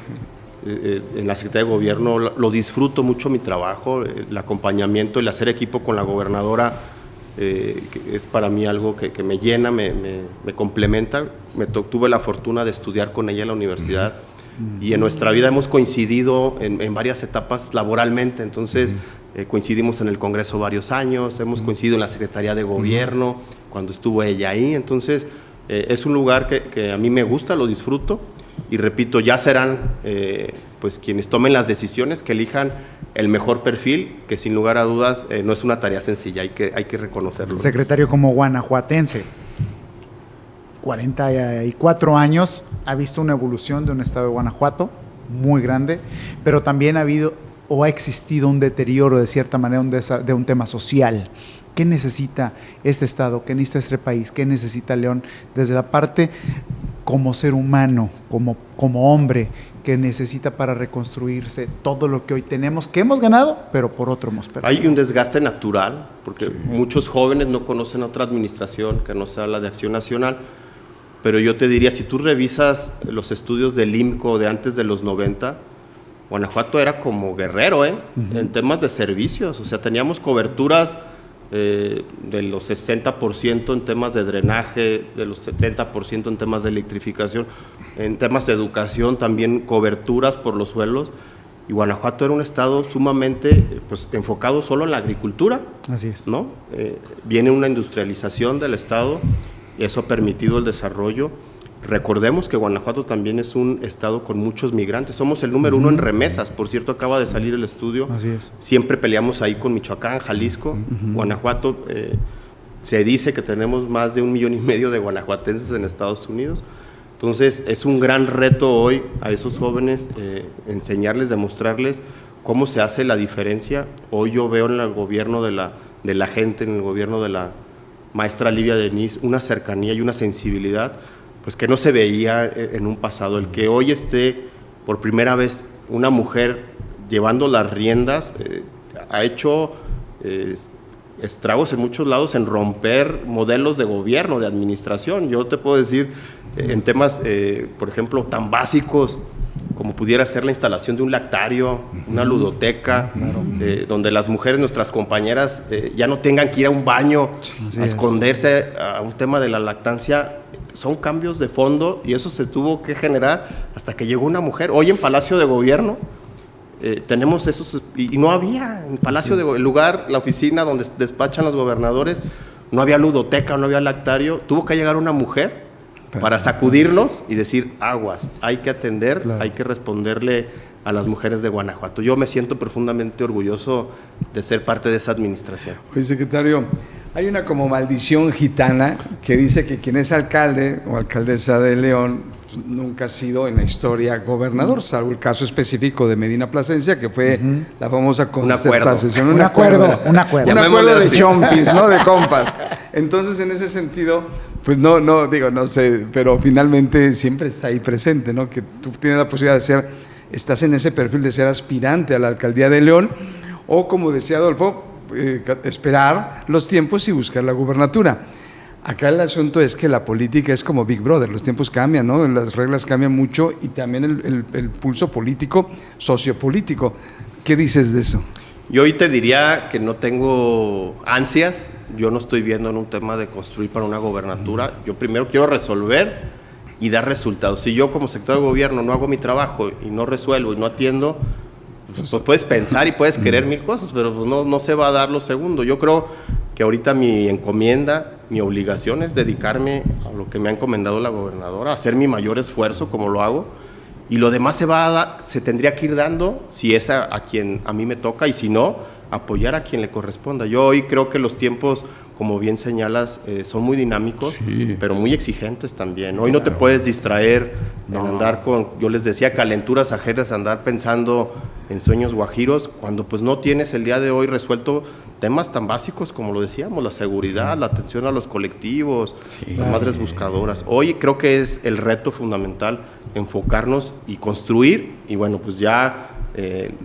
en la Secretaría de Gobierno lo disfruto mucho mi trabajo, el acompañamiento, el hacer equipo con la gobernadora, que es para mí algo que me llena, me complementa. Tuve la fortuna de estudiar con ella en la universidad y en nuestra vida hemos coincidido en varias etapas laboralmente, entonces coincidimos en el Congreso varios años, hemos coincidido en la Secretaría de Gobierno cuando estuvo ella ahí, entonces es un lugar que a mí me gusta, lo disfruto y repito, ya serán pues quienes tomen las decisiones, que elijan el mejor perfil, que sin lugar a dudas no es una tarea sencilla, hay que reconocerlo. Secretario, como guanajuatense, 44 años, ha visto una evolución de un estado de Guanajuato muy grande, pero también ha habido o ha existido un deterioro de cierta manera de un tema social. ¿Qué necesita este estado? ¿Qué necesita este país? ¿Qué necesita León? Desde la parte como ser humano, como hombre, que necesita para reconstruirse todo lo que hoy tenemos, que hemos ganado, pero por otro hemos perdido. Hay un desgaste natural, porque muchos jóvenes no conocen otra administración que no sea la de Acción Nacional, pero yo te diría, si tú revisas los estudios del IMCO de antes de los 90, Guanajuato era como Guerrero, en temas de servicios, o sea, teníamos coberturas de los 60% en temas de drenaje, de los 70% en temas de electrificación, en temas de educación también coberturas por los suelos, y Guanajuato era un estado sumamente pues, enfocado solo en la agricultura. Así es. ¿No? Viene una industrialización del estado, y eso ha permitido el desarrollo. Recordemos que Guanajuato también es un estado con muchos migrantes, somos el número 1 en remesas, por cierto acaba de salir el estudio. Así es. Siempre peleamos ahí con Michoacán, Jalisco, Guanajuato, se dice que tenemos más de 1,5 millones de guanajuatenses en Estados Unidos, entonces es un gran reto hoy a esos jóvenes enseñarles, demostrarles cómo se hace la diferencia. Hoy yo veo en el gobierno de la gente, en el gobierno de la maestra Livia Denis, una cercanía y una sensibilidad pues que no se veía en un pasado. El que hoy esté por primera vez una mujer llevando las riendas ha hecho estragos en muchos lados en romper modelos de gobierno, de administración. Yo te puedo decir en temas, por ejemplo, tan básicos como pudiera ser la instalación de un lactario, una ludoteca, donde las mujeres, nuestras compañeras, ya no tengan que ir a un baño a esconderse a un tema de la lactancia. Son cambios de fondo y eso se tuvo que generar hasta que llegó una mujer. Hoy en Palacio de Gobierno tenemos esos, y no había en Palacio de el lugar, la oficina donde despachan los gobernadores, no había ludoteca, no había lactario. Tuvo que llegar una mujer para sacudirnos y decir, aguas, hay que atender, hay que responderle a las mujeres de Guanajuato. Yo me siento profundamente orgulloso de ser parte de esa administración. Oye, secretario, hay una como maldición gitana que dice que quien es alcalde o alcaldesa de León pues, nunca ha sido en la historia gobernador, salvo el caso específico de Medina Plasencia, que fue la famosa concertación. Un acuerdo. Un acuerdo de chompis, ¿no? De compas. Entonces, en ese sentido, pues no sé, pero finalmente siempre está ahí presente, ¿no? Que tú tienes la posibilidad de estás en ese perfil de ser aspirante a la alcaldía de León, o como decía Adolfo, esperar los tiempos y buscar la gubernatura. Acá el asunto es que la política es como Big Brother, los tiempos cambian, ¿no? Las reglas cambian mucho y también el pulso político, sociopolítico. ¿Qué dices de eso? Yo hoy te diría que no tengo ansias, yo no estoy viendo en un tema de construir para una gobernatura, yo primero quiero resolver y dar resultados. Si yo como secretario de gobierno no hago mi trabajo y no resuelvo y no atiendo, pues puedes pensar y puedes querer mil cosas, pero pues no se va a dar lo segundo. Yo creo que ahorita mi encomienda, mi obligación es dedicarme a lo que me ha encomendado la gobernadora, hacer mi mayor esfuerzo como lo hago, y lo demás se tendría que ir dando si es a quien a mí me toca, y si no, apoyar a quien le corresponda. Yo hoy creo que los tiempos, como bien señalas, son muy dinámicos, pero muy exigentes también. Hoy no te puedes distraer en andar con, yo les decía, calenturas ajenas, andar pensando en sueños guajiros, cuando pues no tienes el día de hoy resuelto temas tan básicos como lo decíamos, la seguridad, la atención a los colectivos, las madres buscadoras. Hoy creo que es el reto fundamental enfocarnos y construir, y bueno, pues ya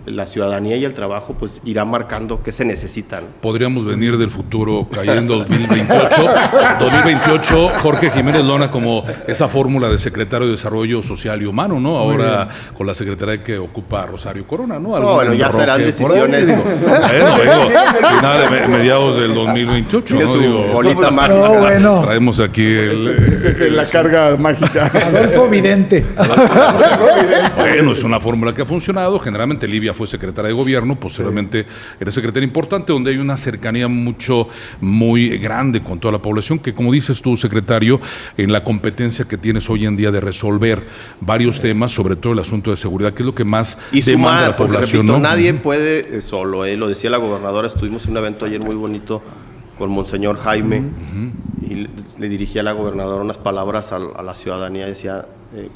la ciudadanía y el trabajo pues irá marcando qué se necesitan. Podríamos venir del futuro cayendo 2028, Jorge Jiménez Lona como esa fórmula de secretario de Desarrollo Social y Humano, ¿no? Ahora con la secretaría que ocupa Rosario Corona, ¿no? Bueno, ya serán decisiones. Final de mediados del 2028, ¿no? Su bonita mágica. Bueno. Traemos aquí Este es la carga mágica. Adolfo Vidente. Bueno, es una fórmula que ha funcionado. Generalmente Livia fue secretaria de gobierno, posteriormente era secretaria importante, donde hay una cercanía muy grande con toda la población, que como dices tú, secretario, en la competencia que tienes hoy en día de resolver varios temas, sobre todo el asunto de seguridad, que es lo que más demanda la población. Repito, ¿no? Nadie puede solo, lo decía la gobernadora, estuvimos en un evento ayer muy bonito con Monseñor Jaime, y le dirigía a la gobernadora unas palabras a la ciudadanía, decía,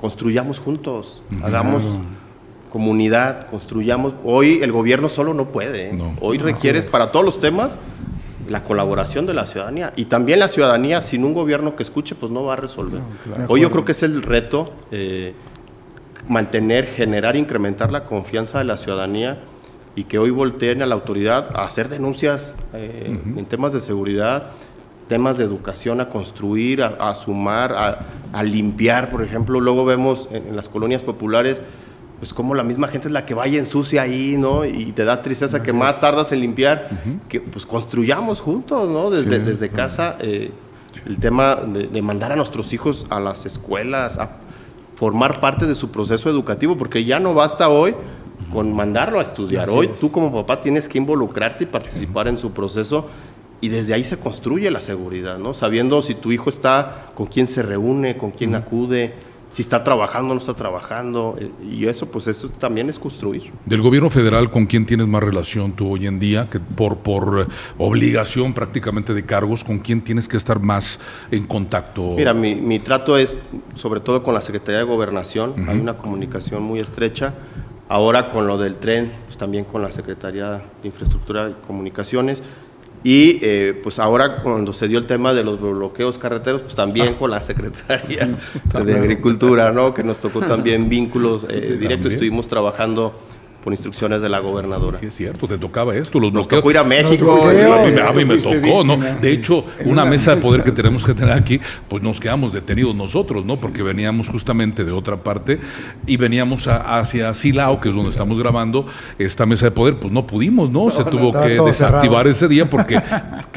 construyamos juntos, hagamos comunidad, construyamos. Hoy el gobierno solo no puede, hoy requieres para todos los temas la colaboración de la ciudadanía, y también la ciudadanía sin un gobierno que escuche pues no va a resolver. Hoy yo creo que es el reto mantener, generar, incrementar la confianza de la ciudadanía, y que hoy volteen a la autoridad a hacer denuncias en temas de seguridad, temas de educación, a construir, a sumar, a limpiar. Por ejemplo, luego vemos en las colonias populares pues como la misma gente es la que va y ensucia ahí, ¿no? Y te da tristeza que más tardas en limpiar, que pues construyamos juntos, ¿no? Desde casa, el tema de mandar a nuestros hijos a las escuelas, a formar parte de su proceso educativo, porque ya no basta hoy con mandarlo a estudiar. Hoy tú como papá tienes que involucrarte y participar en su proceso, y desde ahí se construye la seguridad, ¿no? Sabiendo si tu hijo está, con quién se reúne, con quién acude, si está trabajando o no está trabajando, y eso también es construir. Del gobierno federal, ¿con quién tienes más relación tú hoy en día? Que por obligación prácticamente de cargos, ¿con quién tienes que estar más en contacto? Mira, mi trato es sobre todo con la Secretaría de Gobernación, hay una comunicación muy estrecha. Ahora con lo del tren, pues también con la Secretaría de Infraestructura y Comunicaciones. Y pues ahora cuando se dio el tema de los bloqueos carreteros, pues también con la Secretaría de Agricultura, ¿no? Que nos tocó también vínculos directos, estuvimos trabajando por instrucciones de la gobernadora. Sí, es cierto, te tocaba esto, los nos bloqueos. Tocó ir a México. A mí me tocó, ¿no? De hecho, una mesa de poder que tenemos que tener aquí, pues nos quedamos detenidos nosotros, ¿no? Porque veníamos justamente de otra parte y veníamos hacia Silao, que es donde estamos grabando esta mesa de poder, pues no pudimos, ¿no? Se tuvo que desactivar ese día porque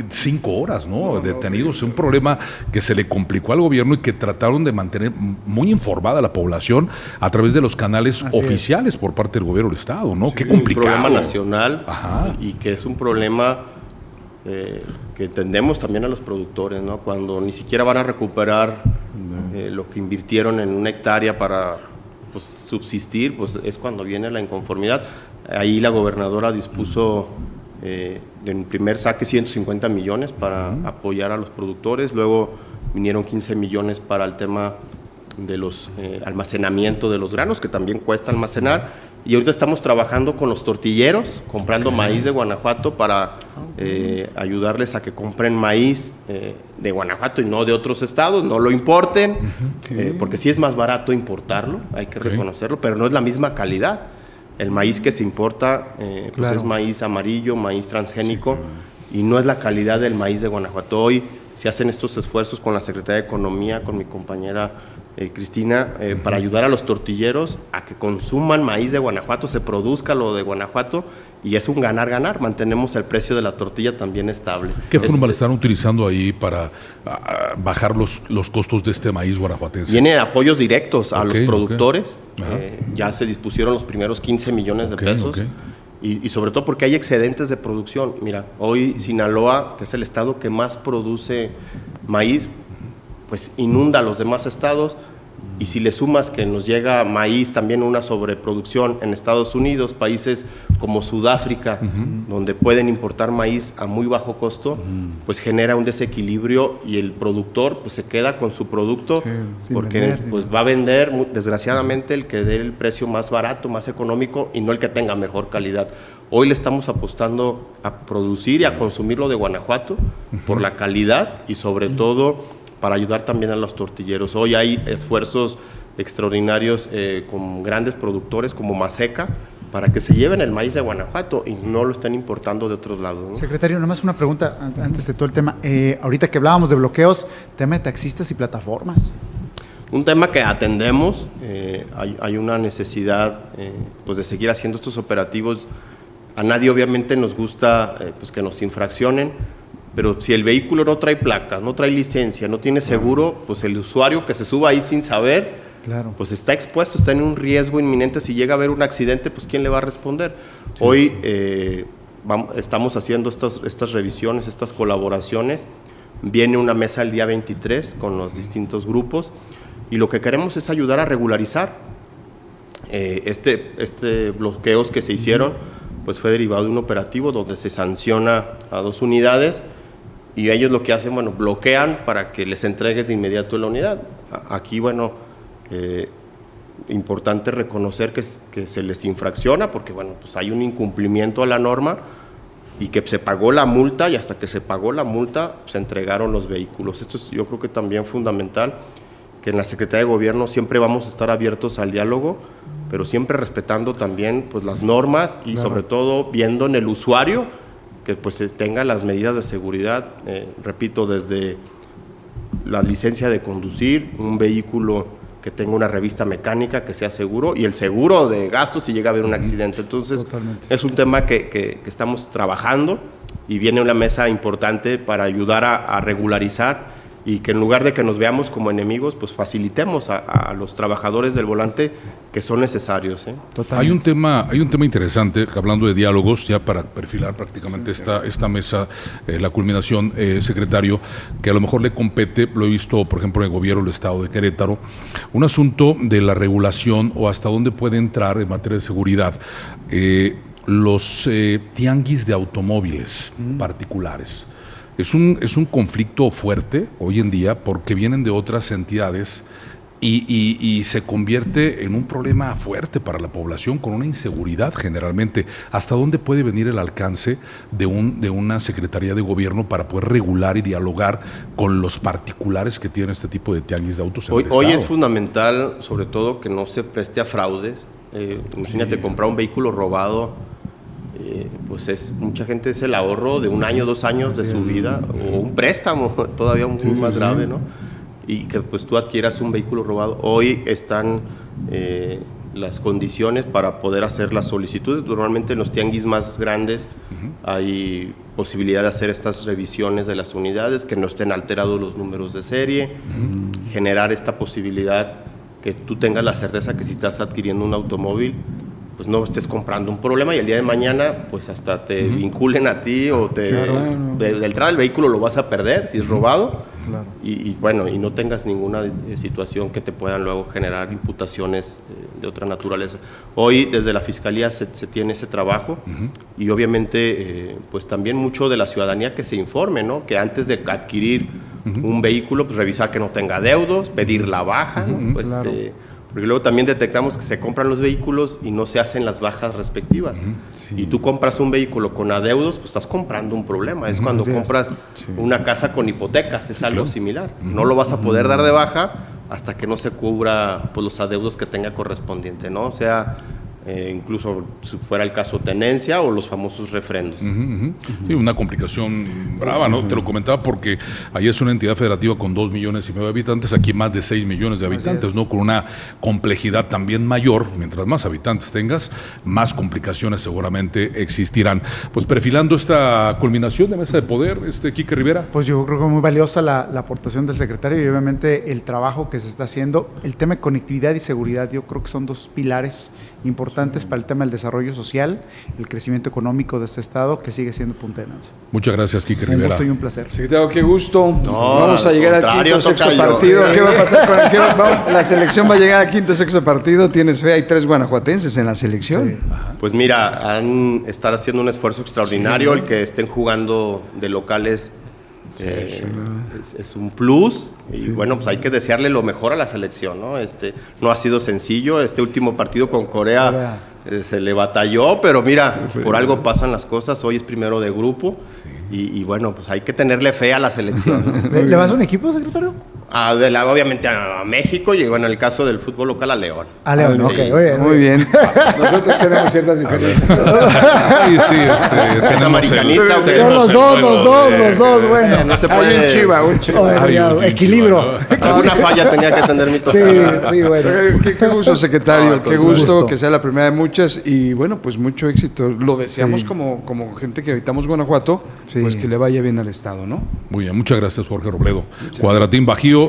5 horas, ¿no? Detenidos. Un problema que se le complicó al gobierno y que trataron de mantener muy informada a la población a través de los canales oficiales por parte del gobierno del Estado. ¿no? Sí, qué complicado. Un problema nacional. Y que es un problema que entendemos también a los productores, ¿no? Cuando ni siquiera van a recuperar lo que invirtieron en una hectárea para pues, subsistir, pues es cuando viene la inconformidad. Ahí la gobernadora dispuso en primer saque 150 millones para apoyar a los productores, luego vinieron 15 millones para el tema almacenamiento de los granos, que también cuesta almacenar. Y ahorita estamos trabajando con los tortilleros, comprando maíz de Guanajuato para ayudarles a que compren maíz de Guanajuato y no de otros estados, no lo importen, porque sí es más barato importarlo, hay que reconocerlo, pero no es la misma calidad. El maíz que se importa pues es maíz amarillo, maíz transgénico, y no es la calidad del maíz de Guanajuato. Hoy se hacen estos esfuerzos con la Secretaría de Economía, con mi compañera Cristina, para ayudar a los tortilleros a que consuman maíz de Guanajuato, se produzca lo de Guanajuato, y es un ganar-ganar, mantenemos el precio de la tortilla también estable. ¿Qué forma le están utilizando ahí para bajar los costos de este maíz guanajuatense? Viene apoyos directos a los productores, ya se dispusieron los primeros 15 millones de pesos, y sobre todo porque hay excedentes de producción. Mira, hoy Sinaloa, que es el estado que más produce maíz, pues inunda a los demás estados, y si le sumas que nos llega maíz, también una sobreproducción en Estados Unidos, países como Sudáfrica, donde pueden importar maíz a muy bajo costo, pues genera un desequilibrio, y el productor pues se queda con su producto, porque vender, pues va a vender, desgraciadamente, el que dé el precio más barato, más económico, y no el que tenga mejor calidad. Hoy le estamos apostando a producir y a consumir lo de Guanajuato por la calidad, y sobre todo para ayudar también a los tortilleros. Hoy hay esfuerzos extraordinarios con grandes productores como Maseca, para que se lleven el maíz de Guanajuato y no lo estén importando de otros lados, ¿no? Secretario, nomás una pregunta antes de todo el tema. Ahorita que hablábamos de bloqueos, tema de taxistas y plataformas. Un tema que atendemos, hay una necesidad pues de seguir haciendo estos operativos. A nadie obviamente nos gusta pues que nos infraccionen, pero si el vehículo no trae placas, no trae licencia, no tiene seguro, pues el usuario que se suba ahí sin saber, pues está expuesto, está en un riesgo inminente. Si llega a haber un accidente, pues ¿quién le va a responder? Hoy estamos haciendo estas revisiones, estas colaboraciones. Viene una mesa el día 23 con los distintos grupos, y lo que queremos es ayudar a regularizar. Este bloqueos que se hicieron, pues fue derivado de un operativo donde se sanciona a 2 unidades, y ellos lo que hacen, bueno, bloquean para que les entregues de inmediato la unidad. Aquí, bueno, importante reconocer que se les infracciona, porque, bueno, pues hay un incumplimiento a la norma, y que se pagó la multa, y hasta que se pagó la multa, se entregaron los vehículos. Esto es, yo creo que también fundamental, que en la Secretaría de Gobierno siempre vamos a estar abiertos al diálogo, pero siempre respetando también pues las normas, y sobre todo viendo en el usuario que pues tenga las medidas de seguridad, repito, desde la licencia de conducir, un vehículo que tenga una revista mecánica, que sea seguro, y el seguro de gastos si llega a haber un accidente. Entonces, es un tema que estamos trabajando, y viene una mesa importante para ayudar a regularizar, y que en lugar de que nos veamos como enemigos, pues facilitemos a los trabajadores del volante que son necesarios. Hay un tema interesante, hablando de diálogos, ya para perfilar prácticamente esta mesa, la culminación, secretario, que a lo mejor le compete, lo he visto, por ejemplo, en el gobierno del estado de Querétaro, un asunto de la regulación, o hasta dónde puede entrar en materia de seguridad, los tianguis de automóviles particulares. Es un conflicto fuerte hoy en día, porque vienen de otras entidades, y se convierte en un problema fuerte para la población, con una inseguridad generalmente. ¿Hasta dónde puede venir el alcance de una Secretaría de Gobierno para poder regular y dialogar con los particulares que tienen este tipo de tianguis de autos en el Estado? Hoy es fundamental, sobre todo, que no se preste a fraudes. Imagínate comprar un vehículo robado. Pues mucha gente es el ahorro de 1 año, 2 años de su vida, o un préstamo todavía muy más grave, ¿no? Y que pues tú adquieras un vehículo robado. Hoy están las condiciones para poder hacer las solicitudes. Normalmente en los tianguis más grandes hay posibilidad de hacer estas revisiones de las unidades, que no estén alterados los números de serie, generar esta posibilidad que tú tengas la certeza que si estás adquiriendo un automóvil, pues no estés comprando un problema, y el día de mañana pues hasta te vinculen a ti, o de entrada el vehículo lo vas a perder si es robado, y bueno, y no tengas ninguna situación que te puedan luego generar imputaciones de otra naturaleza. Hoy desde la Fiscalía se tiene ese trabajo, y obviamente pues también mucho de la ciudadanía que se informe, ¿no? Que antes de adquirir un vehículo, pues revisar que no tenga adeudos, pedir la baja, ¿no? Claro. Porque luego también detectamos que se compran los vehículos y no se hacen las bajas respectivas. Y tú compras un vehículo con adeudos, pues estás comprando un problema. Es cuando Así es. compras una casa con hipotecas, es algo similar. No lo vas a poder dar de baja hasta que no se cubra pues, los adeudos que tenga correspondiente, ¿no? O sea, incluso si fuera el caso tenencia o los famosos refrendos. Sí, una complicación brava, ¿no? Te lo comentaba porque ahí es una entidad federativa con 2,5 millones de habitantes, aquí más de 6 millones de habitantes, ¿no? Con una complejidad también mayor. Mientras más habitantes tengas, más complicaciones seguramente existirán. Pues perfilando esta culminación de mesa de poder, Quique Rivera. Pues yo creo que muy valiosa la aportación del secretario y obviamente el trabajo que se está haciendo. El tema de conectividad y seguridad, yo creo que son dos pilares importantes para el tema del desarrollo social, el crecimiento económico de este estado, que sigue siendo punta de lanza. Muchas gracias, Quique Un Rivera. gusto y un placer. Secretario, qué gusto. No, Vamos a al llegar al contrario, quinto, sexto tocayo. partido. ¿Qué va a pasar con la selección va a llegar al quinto, sexto partido? ¿Tienes fe? Hay 3 guanajuatenses en la selección. Sí. Pues mira, están haciendo un esfuerzo extraordinario. El que estén jugando de locales es un plus. Y bueno, pues hay que desearle lo mejor a la selección, ¿no? No ha sido sencillo. Este último partido con Corea se le batalló, pero mira, por algo pasan las cosas. Hoy es primero de grupo. Y bueno, pues hay que tenerle fe a la selección, ¿no? ¿Le vas a un equipo, secretario? Obviamente a México y bueno, en el caso del fútbol local a León. A León, Sí. ok. Oye, Muy bien. Nosotros tenemos ciertas diferencias. Ay, sí, ¿Es tenemos americanista o qué? son los dos, bueno. No se Hay puede. un chiva. Oye, Ay, ya, un equilibrio. Alguna falla tenía que tener mi Sí, tocada. sí, bueno. Qué gusto, secretario. No, Qué con gusto gusto. que sea la primera de muchas. Y bueno, pues mucho éxito. Lo deseamos como gente que habitamos Guanajuato, Sí. pues que le vaya bien al Estado, ¿no? Muy bien, muchas gracias, Jorge Robledo. Cuadratín Bajío,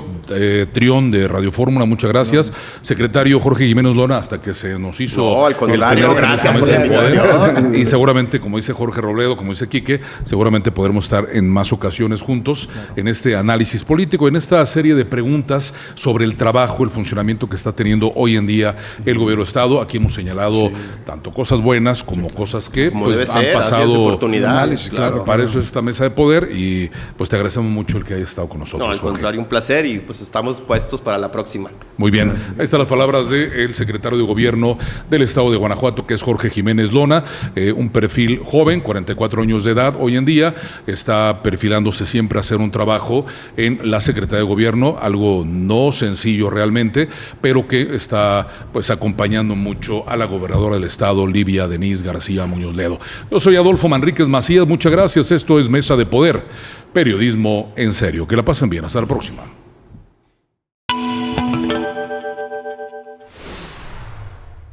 Trión de Radio Fórmula, muchas gracias. Secretario Jorge Jiménez Lona, hasta que se nos hizo No, al contrario, tenerte en esta gracias por mesa la de poder. invitación. Y seguramente, como dice Jorge Robledo, como dice Quique, seguramente podremos estar en más ocasiones juntos en este análisis político, en esta serie de preguntas sobre el trabajo, el funcionamiento que está teniendo hoy en día el gobierno del Estado. Aquí hemos señalado tanto cosas buenas como cosas que Como pues, debe han ser, así es pasado. oportunidades, Análisis, claro. Para eso es esta mesa de poder y pues te agradecemos mucho el que haya estado con nosotros. No, al Jorge. contrario, un placer y pues estamos puestos para la próxima. Muy bien, ahí están las palabras del secretario de Gobierno del Estado de Guanajuato, que es Jorge Jiménez Lona, un perfil joven, 44 años de edad hoy en día, está perfilándose siempre a hacer un trabajo en la Secretaría de Gobierno, algo no sencillo realmente, pero que está pues acompañando mucho a la gobernadora del Estado, Livia Denise García Muñoz Ledo. Yo soy Adolfo Manríquez Macías, muchas gracias, esto es Mesa de Poder, periodismo en serio, que la pasen bien, hasta la próxima.